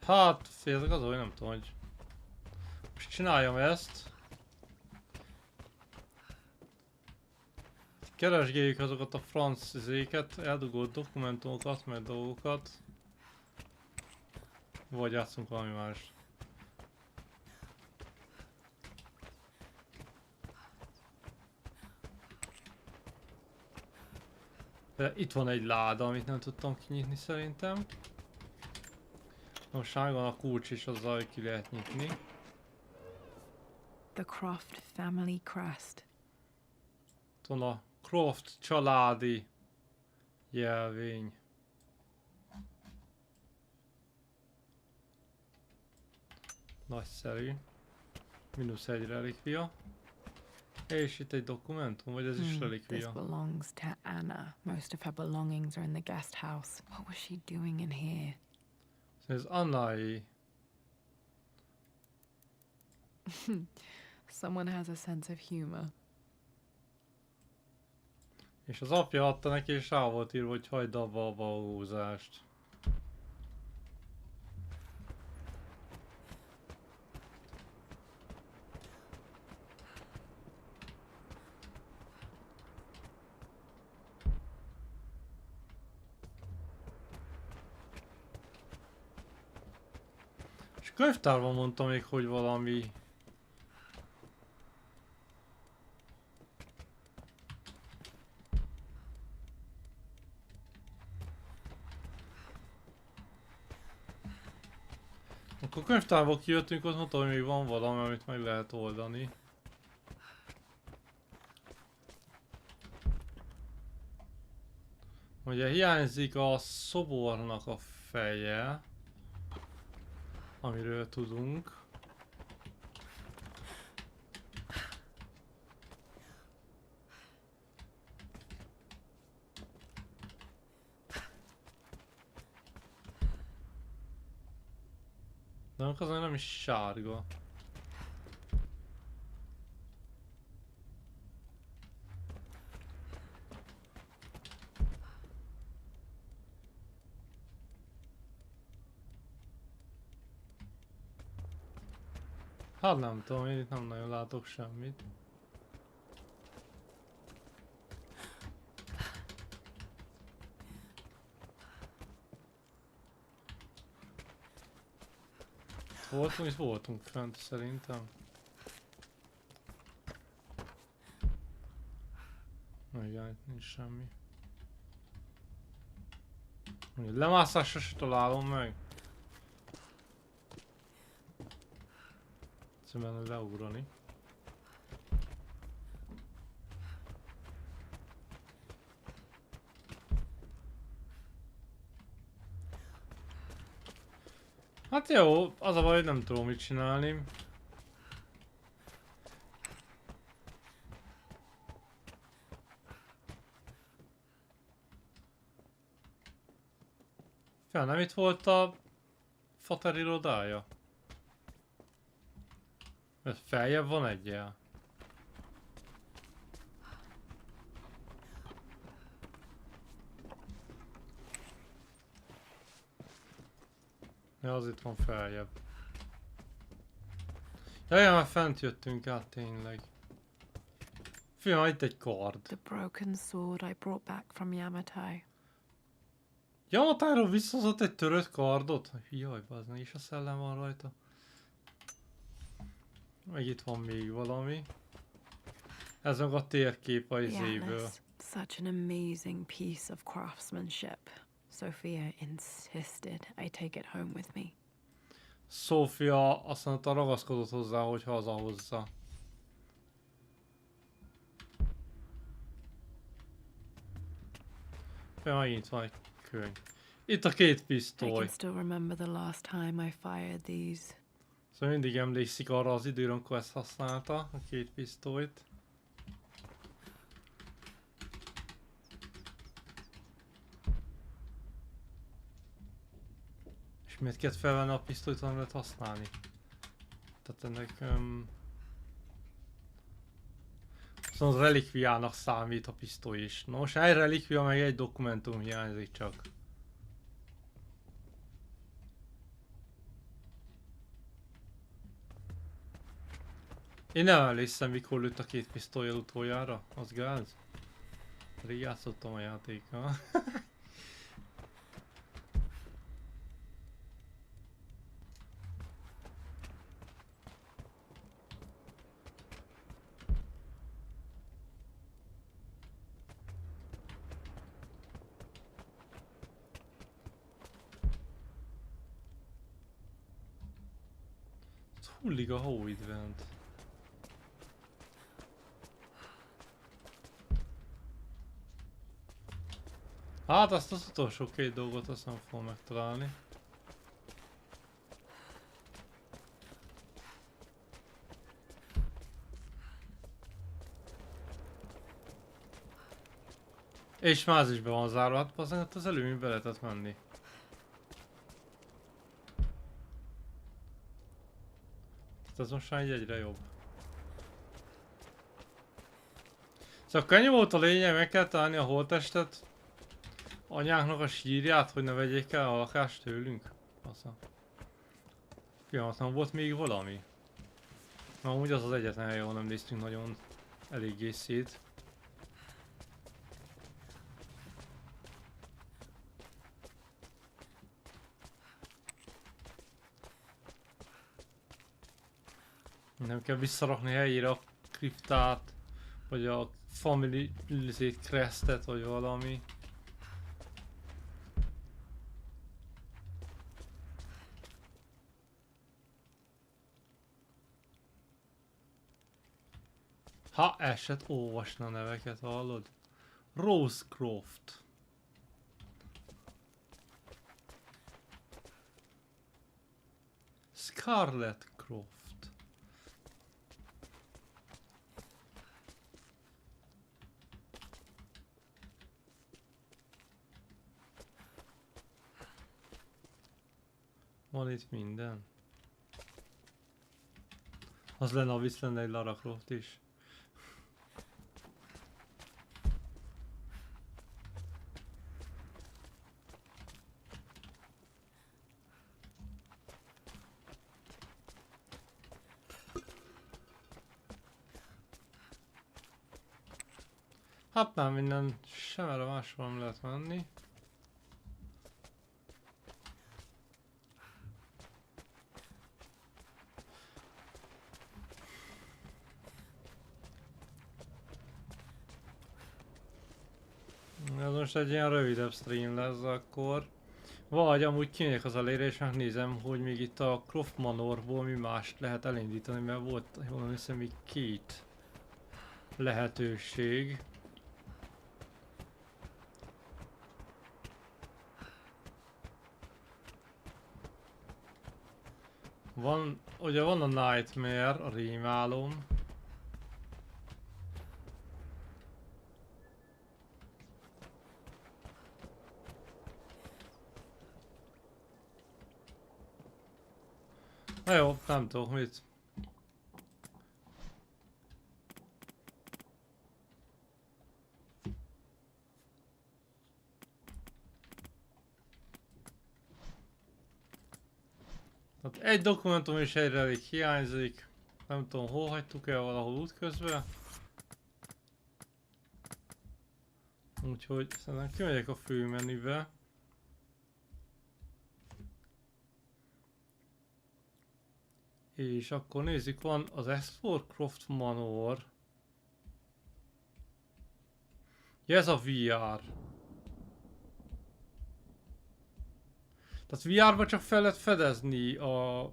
Hát, féltek az, hogy nem tudom, hogy most csináljam ezt. Keresgéljük azokat a franc izéket, eldugott dokumentumokat, meg dolgokat. Vagy játszunk valami más. De itt van egy láda, amit nem tudtam kinyitni szerintem. Most megvan a kulcs is, azzal ki lehet nyitni. The Croft family crest. Itt van a Croft családi jelvény. Nagyszerű. -1 relikvia. És itt egy dokumentum, vagy ez is This relikvia? belongs to Anna. Most of her belongings are in the guest house. What was she doing in here? Ez Annai. Someone has a sense of humor. És az apja adta neki, és rá volt írva, hogy hagyd abba a balózást. És könyvtárban mondta még, hogy valami... Akkor könyvtárból kijöttünk, ott mondta, hogy még van valami, amit meg lehet oldani. Ugye hiányzik a szobornak a feje, amiről tudunk. De az nem is sárga. Hát nem tudom, én itt nem nagyon látok semmit. Voltunk fent szerintem. Igen, itt nincs semmi. Lemászásra se találom meg. Egyszerűen leugrani. Hát jó, az a baj, hogy nem tudom mit csinálni. Fel, nem itt volt a fater irodája? Ez feljebb van egyel. Ja, az itt van feljebb. Jaj, már fent jöttünk át tényleg. Fiam, itt egy kard. The broken sword I brought back from Yamatai. Yamatáról visszahozott egy törött kardot? Jaj, bazd, is a szellem van rajta. Meg itt van még valami. Ez meg a térkép a izéből. Such an amazing piece of craftsmanship. Sophia insisted I take it home with me. Sophia azt mondta, ragaszkodott hozzá, hogy hazahozza. Ja, itt van egy könyv. Itt a két I pisztoly. can still remember the last time I fired these. Szóval mindig emlékszik arra az időre, amikor ezt használta, a két pisztolyt. És miért kellett felvenni a pisztolyt, ha nem lehet használni? Tehát ennek... Szóval relikviának számít a pisztoly is. Nos, egy relikvia meg egy dokumentum hiányzik csak. Én nem emlékszem, mikor lőtt a két pisztollyal utoljára. Az gáz? Rég játszottam a játékkal. Hullik a hó itt bent. Hát azt az utolsó két dolgot azt nem fogom megtalálni. És már az is be van zárva, hát azért az előbb be lehetett menni. Ez most már így egyre jobb. Szóval könnyű volt a lényeg, meg kell találni a holttestet. Anyánknak a sírját, hogy ne vegyék el a lakást tőlünk. Aztán. Pillanatban volt még valami. Na, amúgy az az egyetlen hely, ahol nem néztünk nagyon eléggé szét. Nem kell visszarakni helyére a kriptát, vagy a family crestet, vagy valami. Ha eset olvasna a neveket, hallod? Rosecroft. Scarlet Croft. Van itt minden. Az lenne, ha visz lenne egy Lara Croft is. Hát már minden semmerre máshol nem lehet menni. Ez most egy ilyen rövidebb stream lesz akkor. Vagy amúgy kimegyek az elére és megnézem, hogy még itt a Croft Manorból mi mást lehet elindítani, mert volt, jól hiszem, még két lehetőség. Van, ugye van a Nightmare, a rémálom. Na jó, nem tudok mit. Tehát egy dokumentum és egy relik hiányzik. Nem tudom, hol hagytuk el, valahol útközben. Úgyhogy szerintem kimegyek a főmenübe. És akkor nézzük, van az Explore Croft Manor. Ja, ez a VR. Tehát VR-ba csak fel lehet fedezni a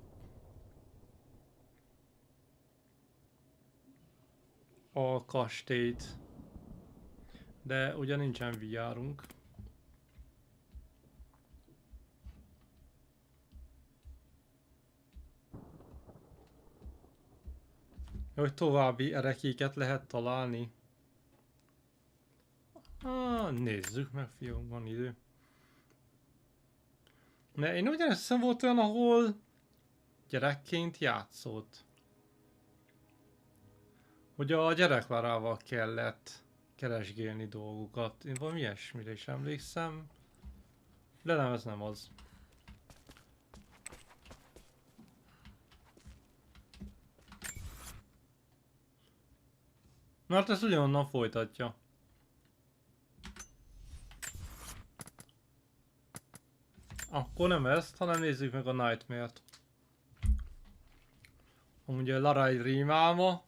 kastélyt. De ugye nincsen VR-unk. Hogy további erekéket lehet találni. Nézzük meg, fiúk, van idő. Mert én ugyanezt hiszem volt olyan, ahol gyerekként játszott. Hogy a gyerekvárával kellett keresgélni dolgokat. Én valami ilyesmire is emlékszem. De nem, ez nem az. Mert ezt ugyanonnan folytatja. Akkor nem ezt, hanem nézzük meg a Nightmare-t. Amúgy a Lara egy rémálma,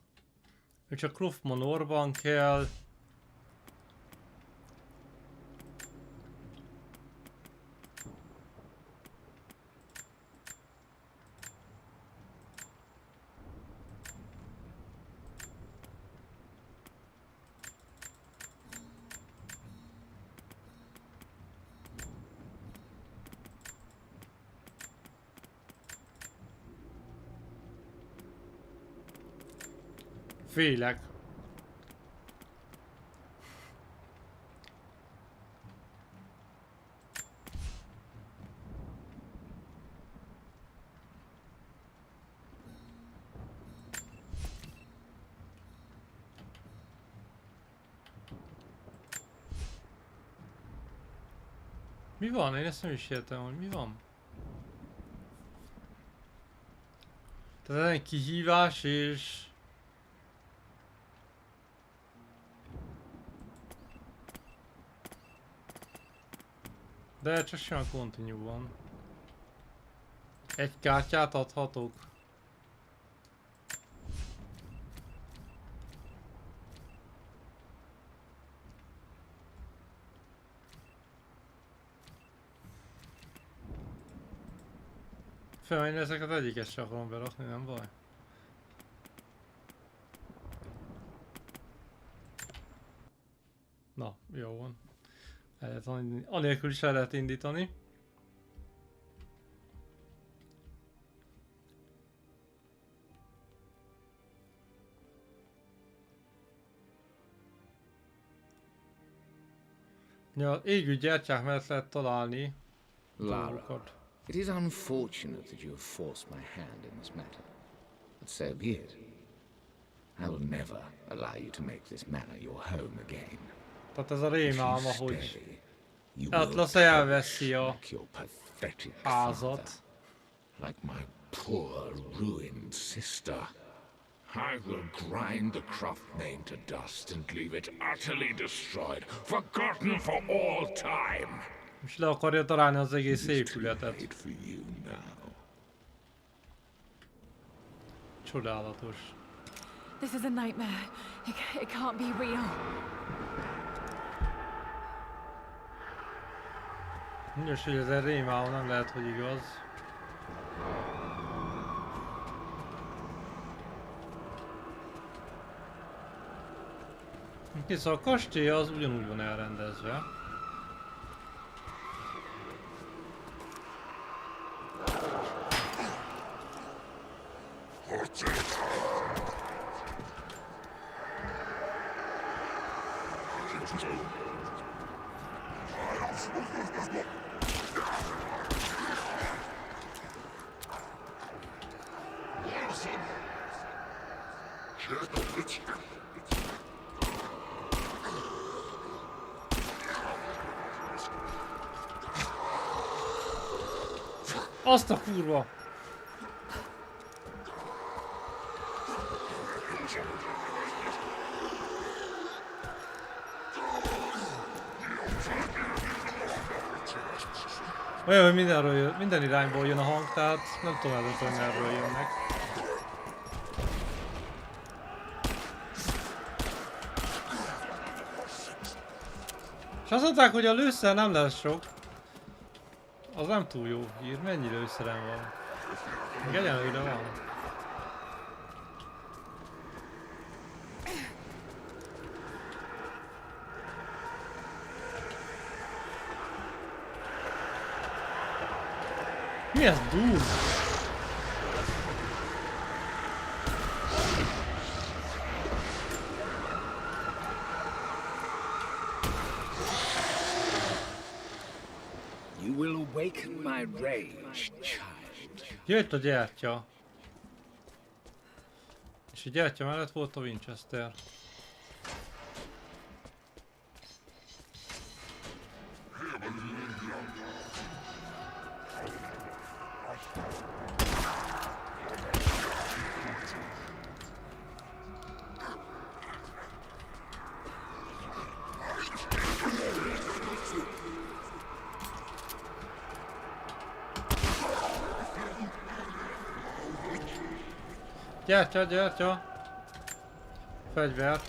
és a Croft Manorban kell félek. Mi van? Én ezt nem is értem, hogy mi van. Tehát ez egy kihívás és... De csak simán continue van. Egy kártyát adhatok. Felmenni ezeket egyiket sem akarom berakni, nem baj. Na, jó van. Anélkül is el lehet indítani. Ja, égő gyertyák mellett lehet találni dolgokat. It is unfortunate that you have forced my hand in this matter, but so be it. I will never allow you to make this manor your home again. Tehát ez a rémálma, hogy Atlas elveszi a házat. Like my poor ruined sister. I will grind the Croft name to dust and leave it utterly destroyed, forgotten for all time. És le akarja találni az egész épületet. Csodálatos. This is a nightmare. It can't be real. Mindös, hogy ez egy rémálom, nem lehet, hogy igaz. Szóval a kastély az ugyanúgy van elrendezve. Azt a kurva! Olyan, hogy minden irányból jön a hang, tehát nem tudom eldönteni, hogy merről jönnek. És azt mondták, hogy a lőszer nem lesz sok. Az nem túl jó hír. Mennyi lőszerem van? Még egyenlőre van. Mi ez, Doom? You will awaken my rage, child. Jött a gyertya. És a gyertya mellett volt a Winchester. Gyertya, gyertya! Fegyver.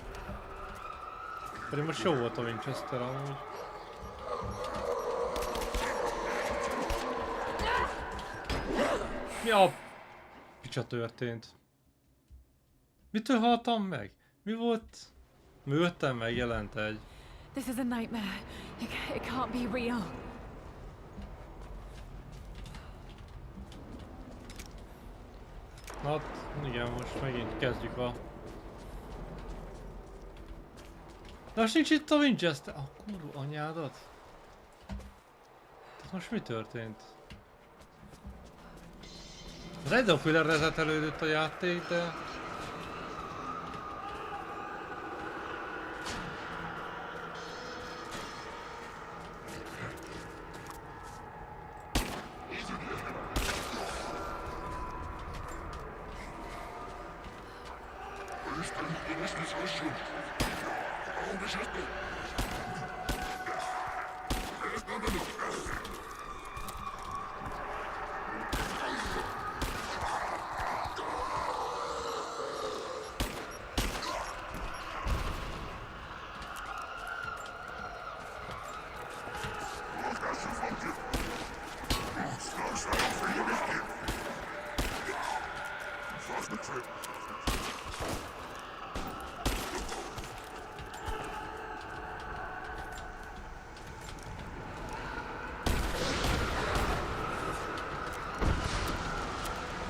Pedig most jó volt a Winchester amúgy. Mi a picsa történt? Mitől haltam meg? Mi volt? Mögöttem megjelent egy. This is a nightmare. It can't be real. Hát igen, most megint kezdjük a... De most nincs itt a Winchester! A kurva anyádat! Tehát most mi történt? Az egy dobféle rezetelődött a játék, de...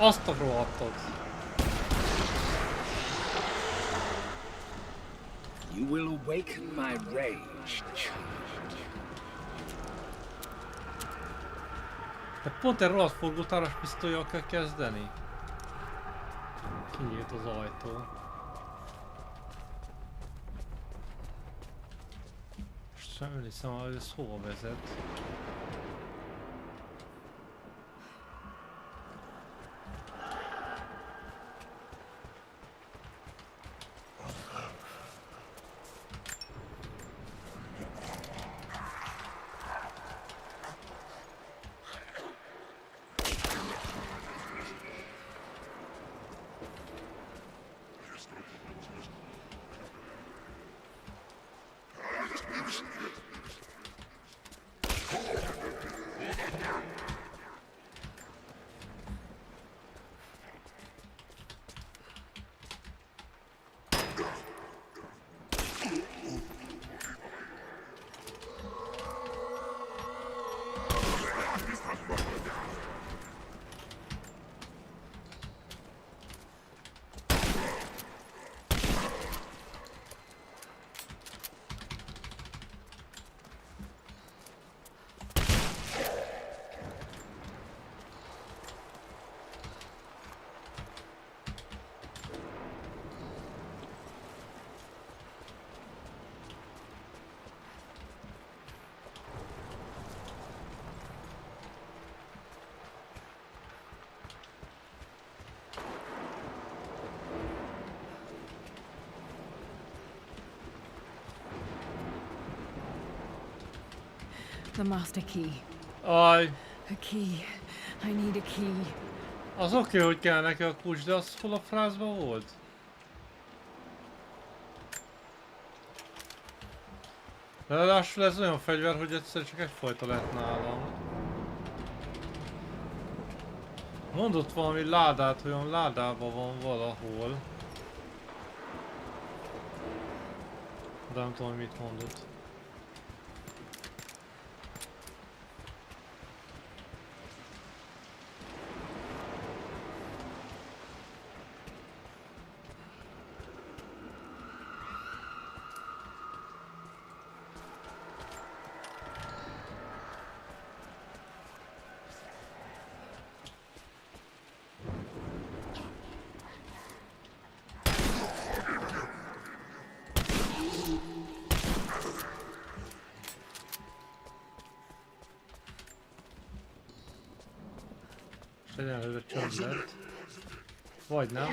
Azt a rohadtot! You will awaken my rage, child. De pont egy rohadt forgótáras pisztollyal kell kezdeni. Kinyílt az ajtó. Most sem hiszem, hogy ez hova vezet. The master key. Aj! A key. I need a key. Az oké, hogy kell neki a kulcs, de az hol a frászban volt? Ráadásul ez olyan fegyver, hogy egyszer csak egyfajta lett nálam. Mondott valami ládát, hogy olyan ládában van valahol. De nem tudom, mit mondott. És egyenlőre csönd lett. Vagy nem.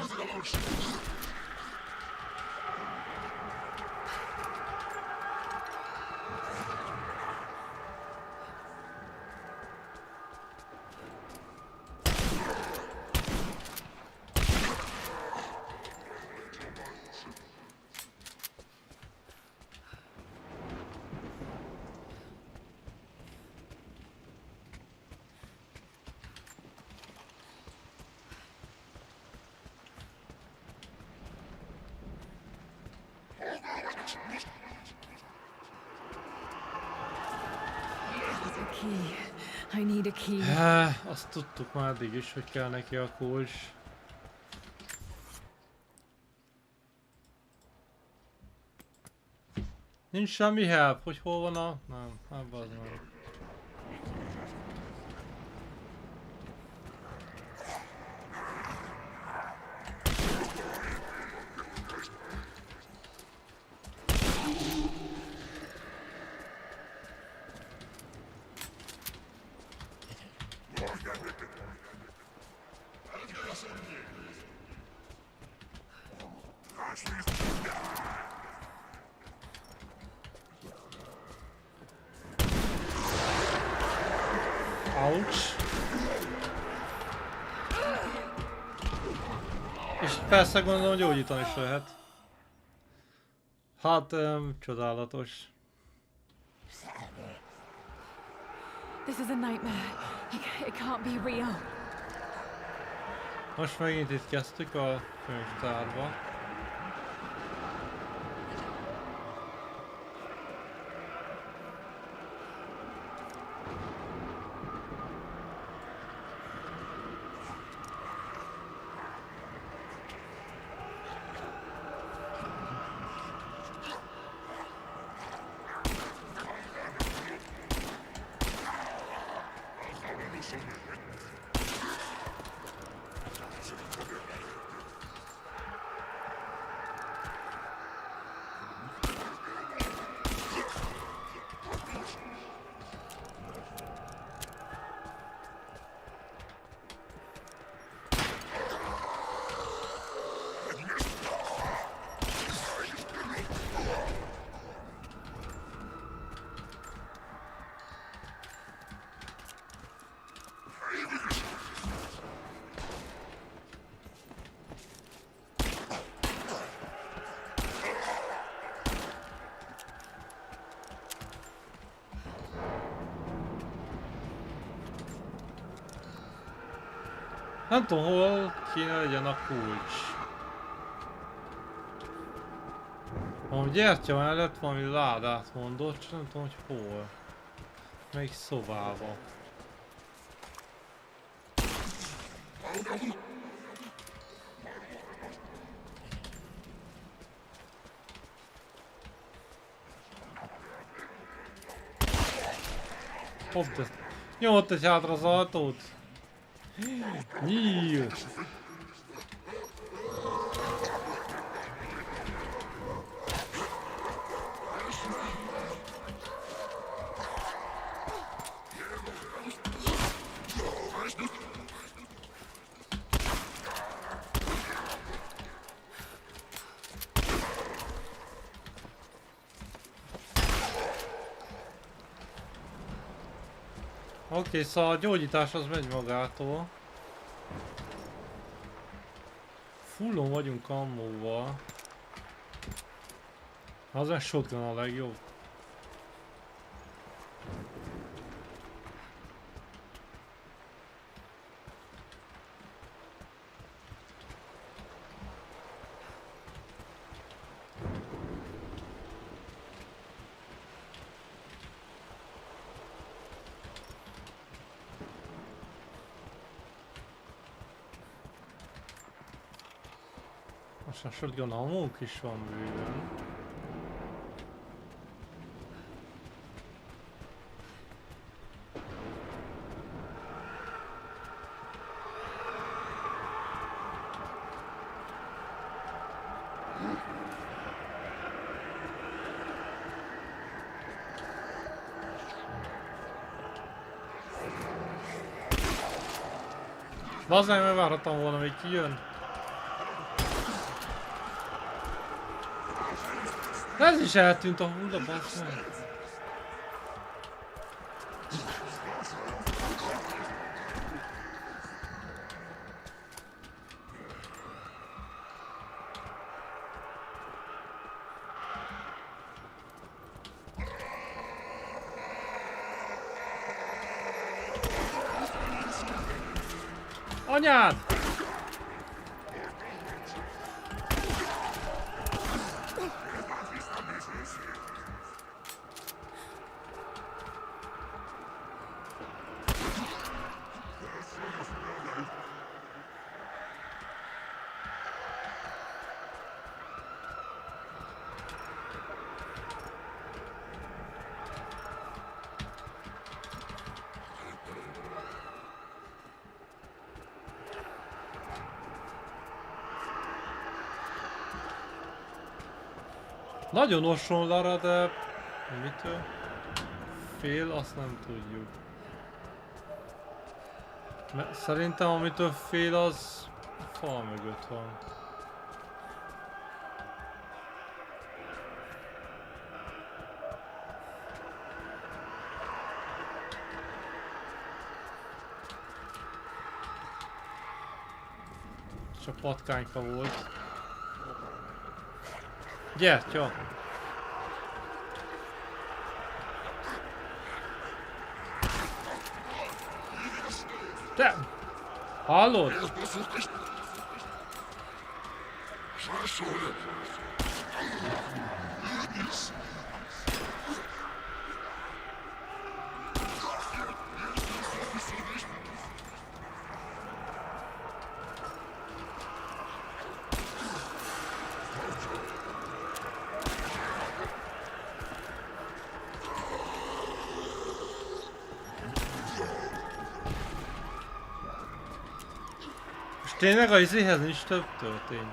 I need a key. Azt tudtuk már eddig is, hogy kell neki a kulcs. Nincs semmi help, hogy hol van a... Nem, hát bazd meg. Ouch. És persze gondolom gyógyítani is lehet. Hát, csodálatos. This is a nightmare. It can't be real. Most megint itt kezdtük a könyvtárba. Nem tudom, hol kéne legyen a kulcs. Valami gyertya mellett valami ládát mondott, csak nem tudom, hogy hol. Melyik szobába. Hopp, de... Nyomott egy hátra az ajtót. Nyíl! Oké, szóval a gyógyítás az megy magától. Fullon vagyunk ammóval. Az a shotgun a legjobb. Most a shotgun ammónk is van bőven. Bazdmeg, mert várhatom volna, még kijön. Ez is eltűnt a hulla, bazdmeg. Anyád! Nagyon oson Lara, de mitől fél, azt nem tudjuk. Mert szerintem amitől fél, az a fal mögött van. Csak patkányka volt. Gyertya! Te! Hallod? Tényleg az izéhez nincs több töltény.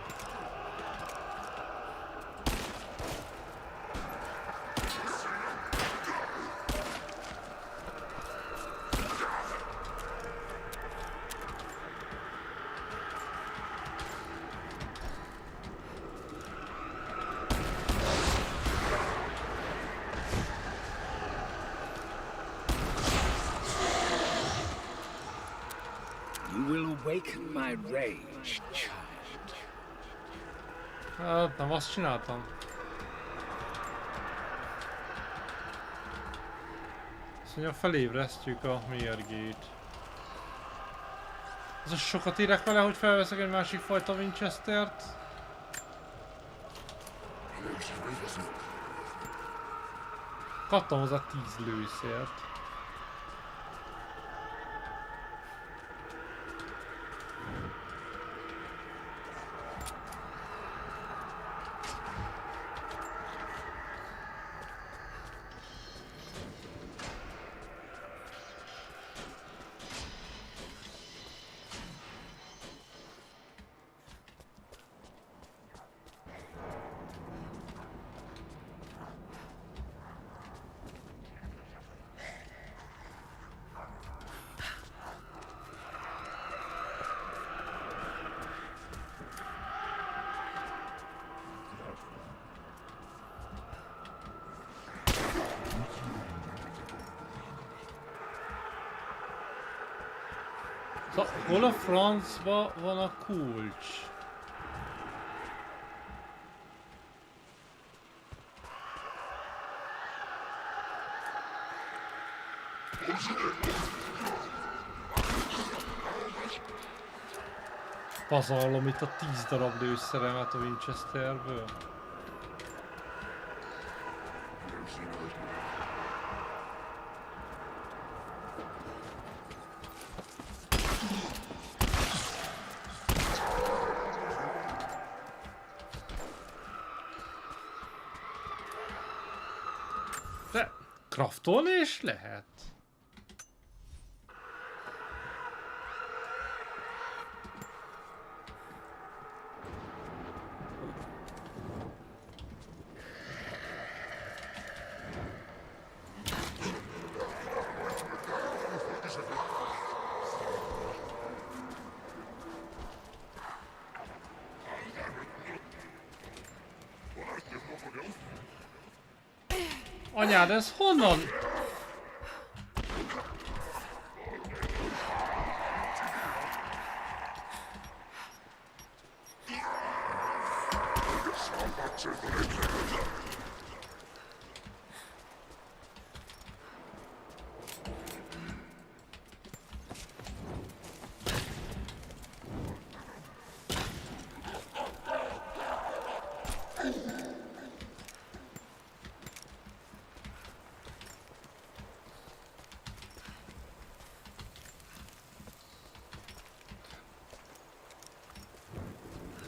Awaken my rage, child. Hát nem azt csináltam. Azt mondja, felébresztjük a mérgét. Ez a sokat érek vele, hogy felveszek egy másik fajta Winchestert. Kaptam hozzá 10 lőszert. Szóval hol a francba van a kulcs? Pazarlom itt a 10 darab lőszeremet a Winchesterből. De craftolni is lehet. Anyád, ez honnan?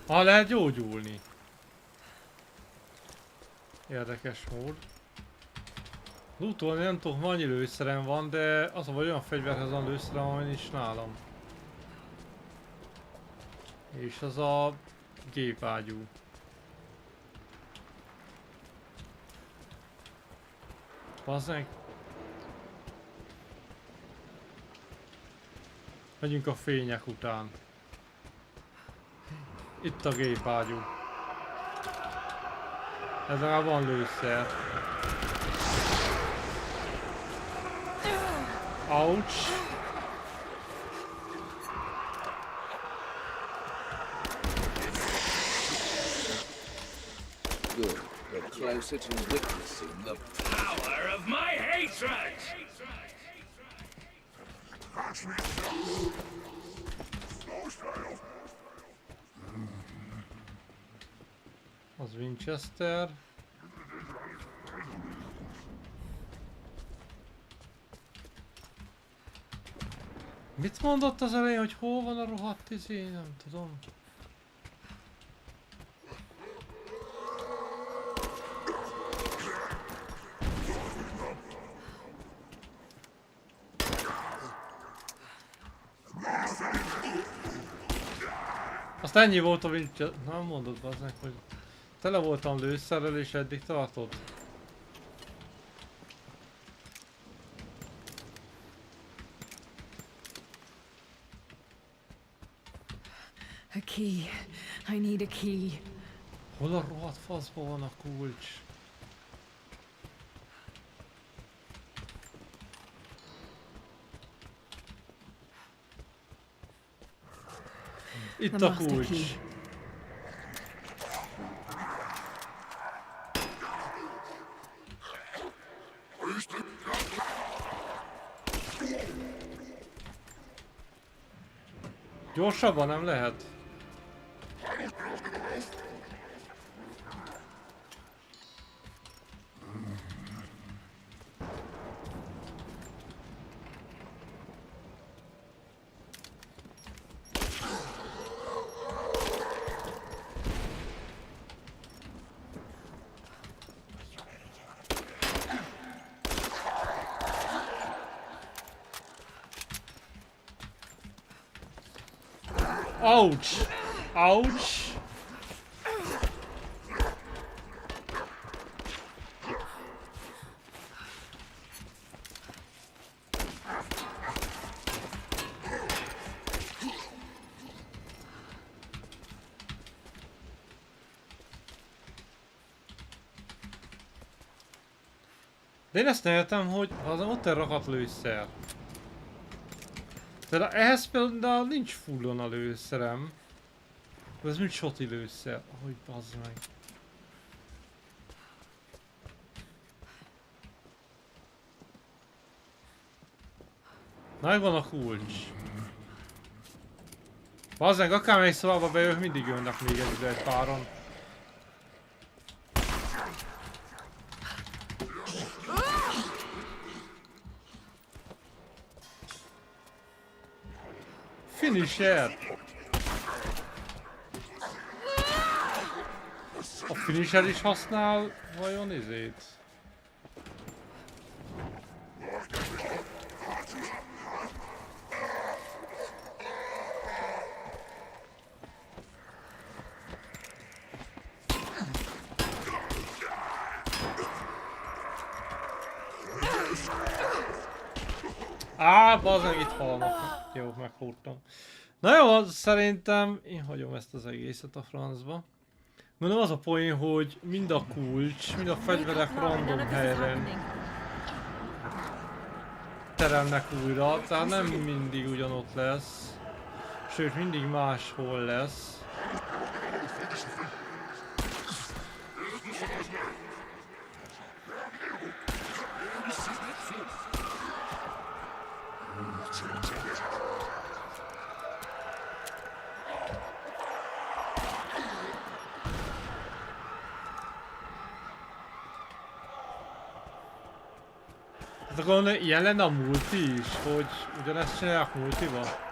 Lehet gyógyulni. Érdekes mód. Lootolni nem tudom, annyi lőszerem van, de az a vagy olyan fegyverhez van lőszerem, ami nincs nálam. És az a gépágyú. Bazzeg. Megyünk a fények után. Itt a gépágyú. Ezen már van lőszer. Ouch! Good. We're closer to witnessing the power of my hatred! Az Winchester. Mit mondott az elején, hogy hol van a rohadt izé? Nem tudom. Azt ennyi volt a Winchester. Nem mondod bazdmeg, hogy tele voltam lőszerrel és eddig tartott. A key. I need a key. Hol a rohadt faszban van a kulcs? Itt a kulcs. Gyorsabban nem lehet. Ouch! Ouch! De én ezt nem értem, hogy az ott elrakadt lőszer. Tehát ehhez például nincs fullon a lőszerem. Ez mint shoti lőszer. Ahogy bazd meg. Megvan a kulcs. Bazd meg, akármelyik szobába bejövök, mindig jönnek még egy páron. Finisher! A finisher is használ vajon izét? Bazdmeg itt halnak. Jó, meghúrtam. Na jó, szerintem én hagyom ezt az egészet a francba. Mondom, az a poén, hogy mind a kulcs, mind a fegyverek random helyen terelnek újra, tehát nem mindig ugyanott lesz. Sőt, mindig máshol lesz. Hát akkor ilyen lenne a multi is, hogy ugyanezt csinálják multiba?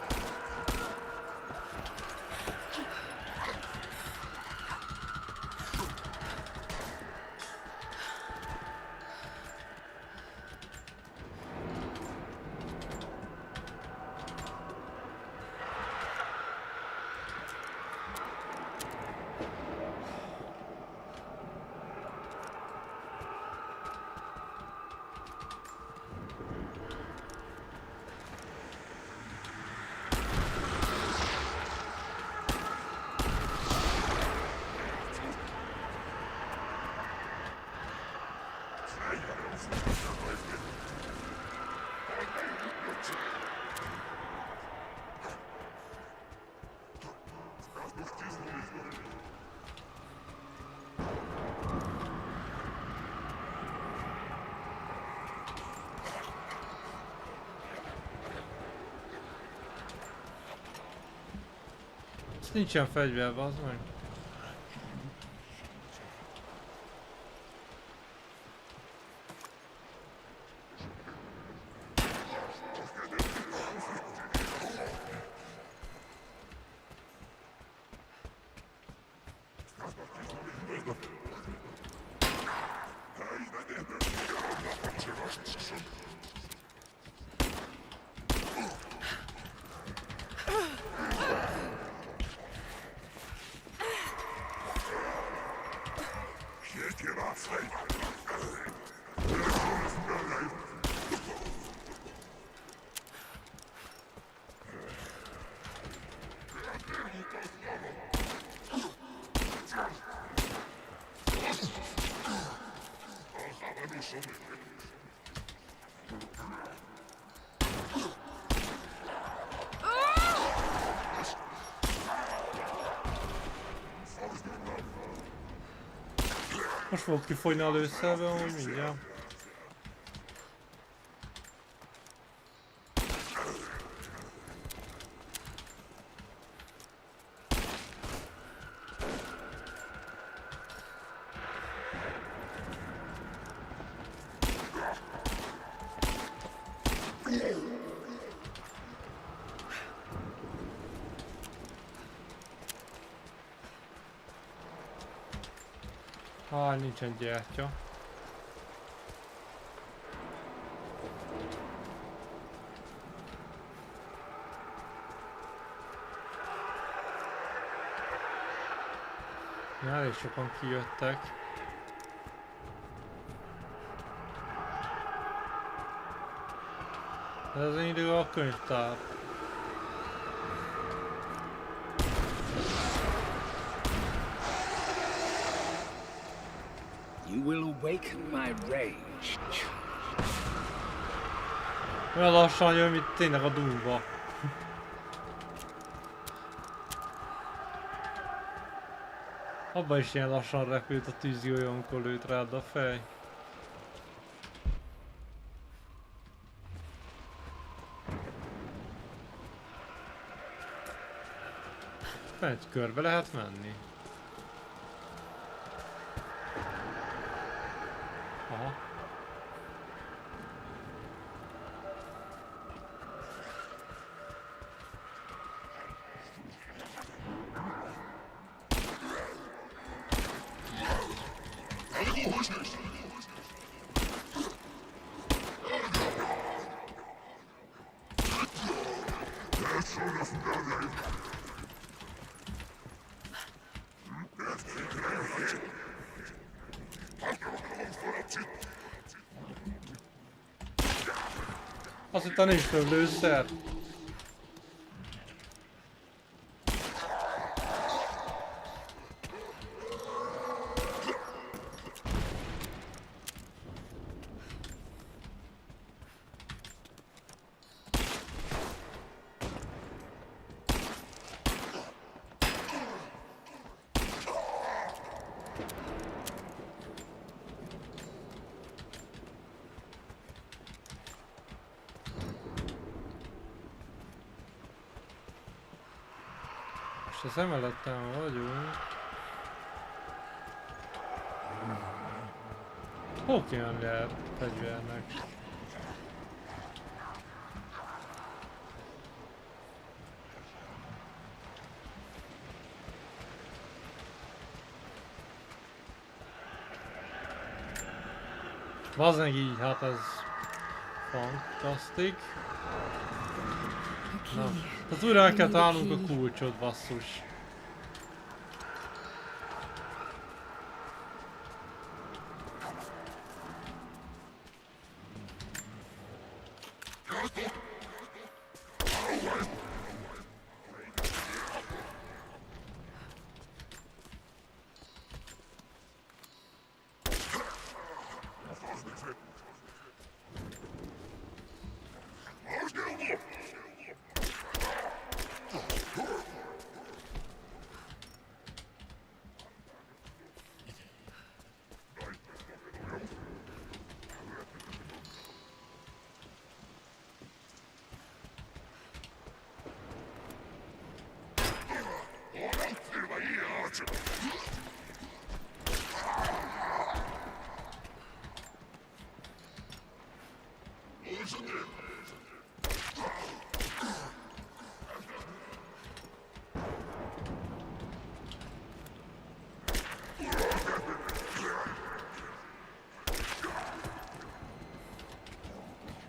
Nincsen fegyver, bazd meg. Most fogok kifogyni a lőszerbe, amúgy mindjárt. Nincsen gyertya. Elég sokan kijöttek. Ez az idő a könyvtár. You will awaken my rage. Olyan lassan jön, mint tényleg a Doomba. Abba is ilyen lassan repült a tűzi, olyankor lőtt rád a fej. Fent körbe lehet menni. Aha. Azt hittem nincs több lőszer. És a szemelettem vagyunk. Hol kéne menni a fegyvernek? Bazdmeg így, hát ez fantasztik. Na, tehát újra el kell találnunk a kulcsot, basszus.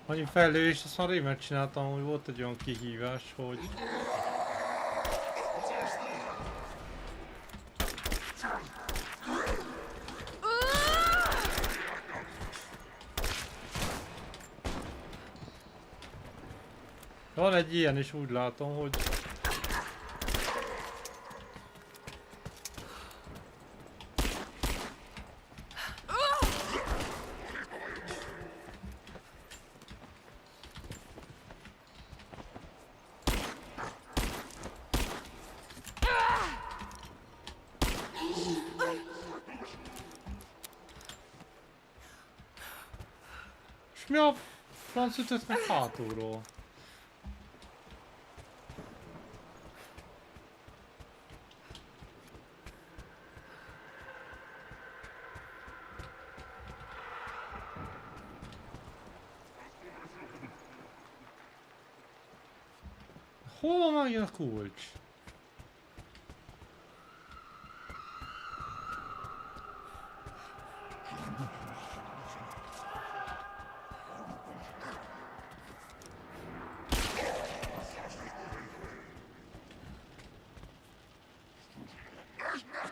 Annyi fejlődés, azt már rég megcsináltam, hogy volt egy olyan kihívás, hogy... Van egy ilyen is, úgy látom, hogy... És mi a franc ütött meg hátulról? Hol van megint a kulcs?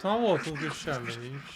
Talán voltunk és semmi nincs.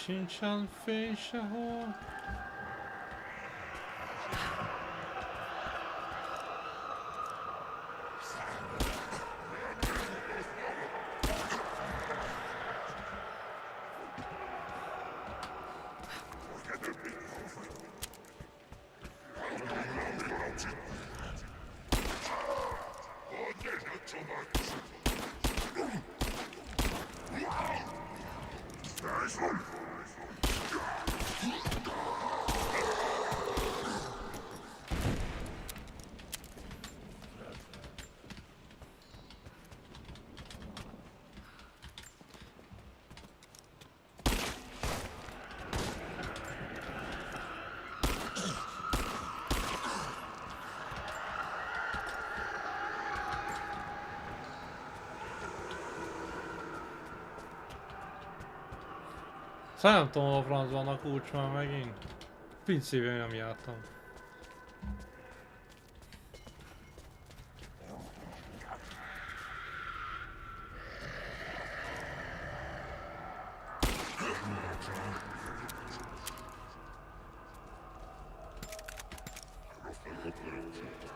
Sincsen fény sehol. Szóval nem tudom, a francban a kulcs már megint. Pincében nem jártam.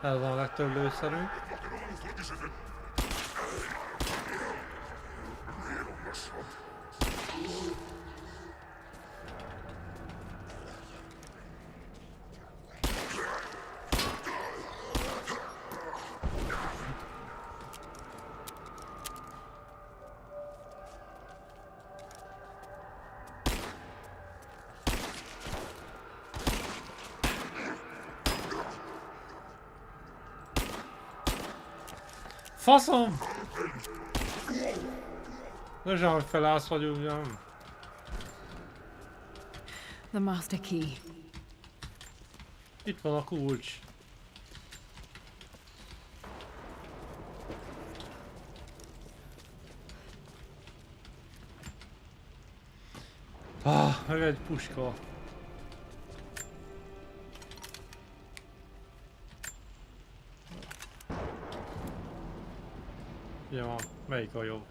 Ez van a legtöbb lőszerünk. Faszom! Ne zsár, hogy felállsz vagyunk, nem? The master key. Itt van a kulcs. Meg egy puska. Ja, melyik a jobb?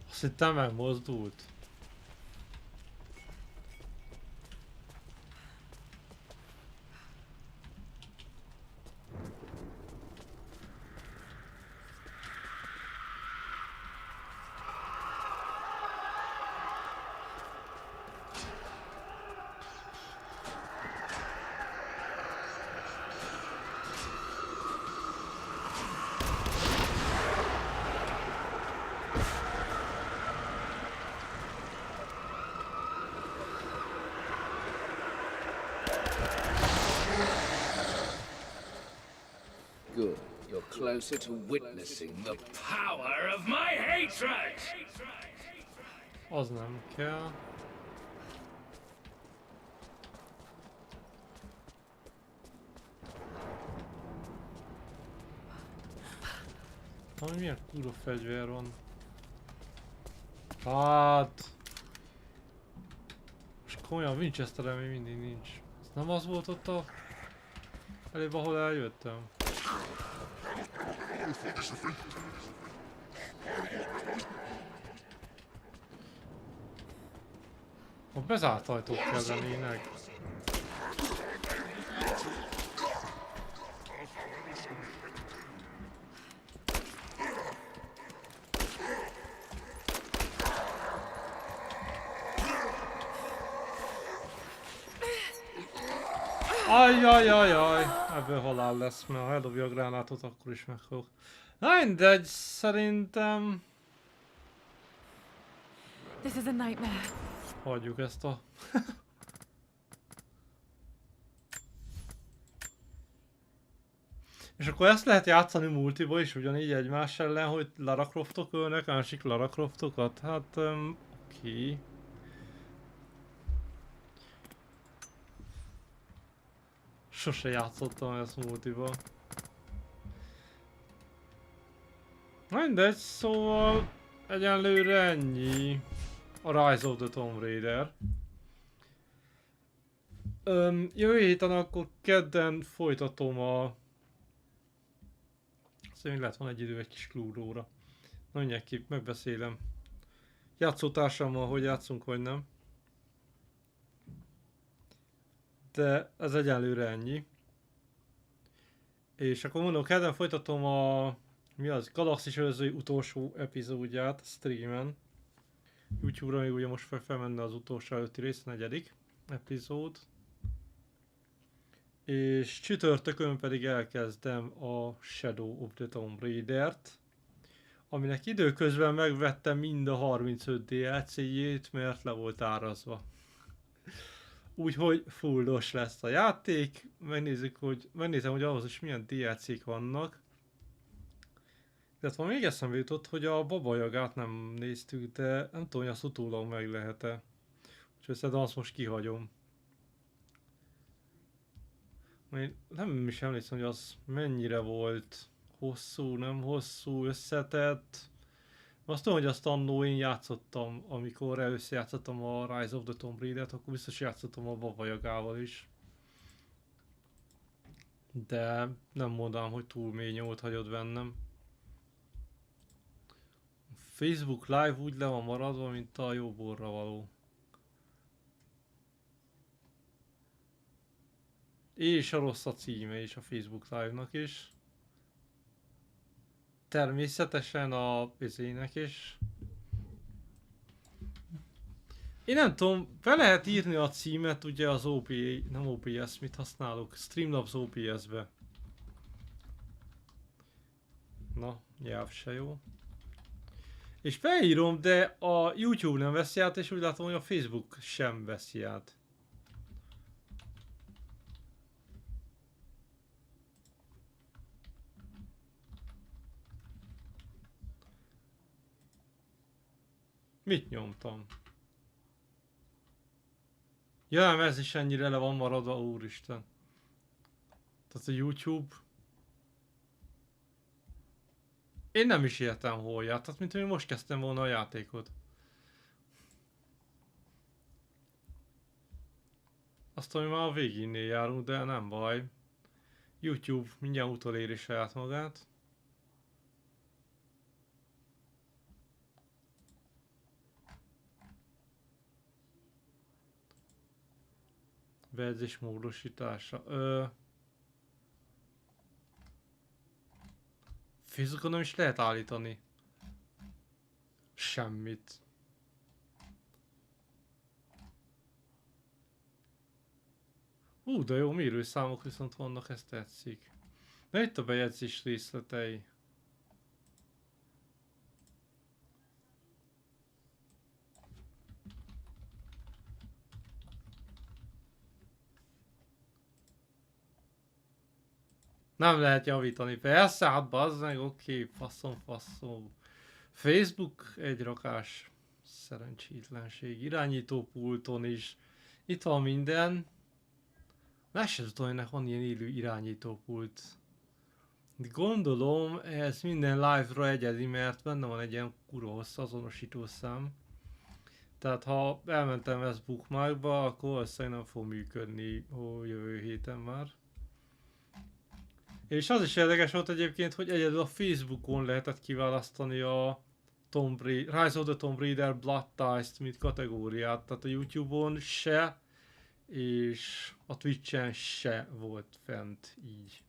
Azt hittem megmozdult. Good. You're closer to witnessing the power of my hatred! Az nem kell. Milyen kurva fegyver van? Hát... Most komolyan Winchesterem még mindig nincs. Ez nem az volt ott a... Elébb, ahol eljöttem. A bezárt ajtók kellenének. Ajjajajaj, ebből halál lesz, mert ha eldobja a gránátot, akkor is meghalok. Na mindegy, szerintem... This is a nightmare. Hagyjuk ezt a... És akkor ezt lehet játszani multiba is, ugyanígy egymás ellen, hogy Lara Croftok ölnek, másik Lara Croftokat? Hát, oké. Sose játszottam ezt multiba. Mindegy, szóval egyenlőre ennyi a Rise of the Tomb Raider. Jövő héten akkor kedden folytatom a... Szerintem lehet van egy idő egy kis klúróra. Na mindenképp megbeszélem játszótársammal, hogy játszunk vagy nem. De ez egyenlőre ennyi. És akkor mondom, kedden folytatom a... Mi az? Galaxis őrzői utolsó epizódját streamen. YouTube-ra még ugye most felmenne az utolsó előtti rész, 4. epizód. És csütörtökön pedig elkezdem a Shadow of the Tomb Raider-t, aminek időközben megvettem mind a 35 DLC-jét, mert le volt árazva. Úgyhogy fullos lesz a játék, megnézem, hogy ahhoz is milyen DLC-k vannak. Tehát még eszembe jutott, hogy a Baba Jagát nem néztük, de nem tudom, hogy azt utólag meg lehet-e. Úgyhogy szerintem azt most kihagyom. Én nem is emlékszem, hogy az mennyire volt hosszú, nem hosszú, összetett. Azt tudom, hogy azt annó én játszottam, amikor először játszottam a Rise of the Tomb Raider-t, akkor biztos játszottam a Baba Jagával is. De nem mondanám, hogy túl mély nyomot hagyott bennem. Facebook Live úgy le van maradva, mint a jó borra való. És a rossz a címe is a Facebook Live-nak is. Természetesen a izének is. Én nem tudom, be lehet írni a címet ugye az nem OBS, mit használok? Streamlabs OBS-be. Na, nyelv se jó. És beírom, de a YouTube nem veszi át, és úgy látom, hogy a Facebook sem veszi át. Mit nyomtam? Ja, nem, ez is ennyire le van maradva, úristen. Tehát a YouTube... Én nem is értem hol járt, tehát mint hogy most kezdtem volna a játékot. Azt tudom, hogy már a végénél járunk, de nem baj. YouTube mindjárt utoléri saját magát. Bejegyzés módosítása. Facebookon nem is lehet állítani semmit. De jó mérőszámok viszont vannak, ez tetszik. Na itt a bejegyzés részletei. Nem lehet javítani, persze, hát bazd meg, oké, faszom. Facebook egy rakás szerencsétlenség, irányítópulton is, itt van minden. Már sem tudom, hogy van ilyen élő irányítópult. Gondolom, ez minden live-ra egyedi, mert benne van egy ilyen kurva hosszú azonosítószám. Tehát ha elmentem ezt bookmarkba, akkor valószínűleg nem fog működni jövő héten már. És az is érdekes volt egyébként, hogy egyedül a Facebookon lehetett kiválasztani a Rise of the Tomb Raider Blood Ties-t, mint kategóriát, tehát a YouTube-on se, és a Twitch-en se volt fent így.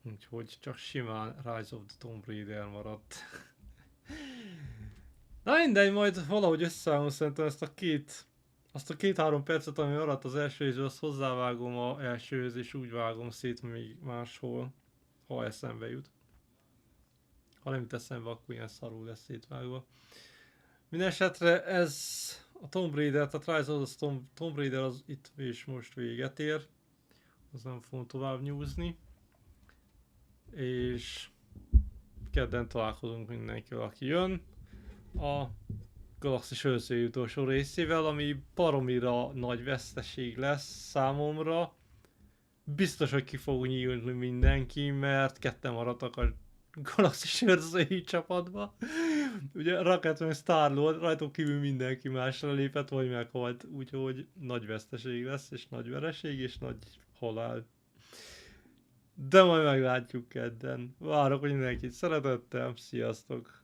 Úgyhogy csak simán Rise of the Tomb Raider maradt. Na mindegy, majd valahogy összeállom szerintem azt a két-három percet, ami maradt az első részből, azt hozzávágom az elsőhöz, és úgy vágom szét még máshol, ha eszembe jut. Ha nem jut eszembe, akkor ilyen szarul lesz szétvágva. Mindenesetre ez a Tomb Raider, tehát Rise of the Tomb Raider az itt és most véget ér. Az nem fogom tovább nyúzni. És kedden találkozunk mindenkivel, aki jön. A Galaxis őrzői utolsó részével, ami baromira nagy veszteség lesz számomra. Biztos, hogy ki fog nyílni mindenki, mert ketten maradtak a Galaxis őrzői csapatba. Ugye Rocket meg Star-Lord, rajtuk kívül mindenki másra lépett, vagy meghalt, úgyhogy nagy veszteség lesz, és nagy vereség, és nagy halál. De majd meglátjuk kedden. Várok, hogy mindenkit szeretettel, sziasztok!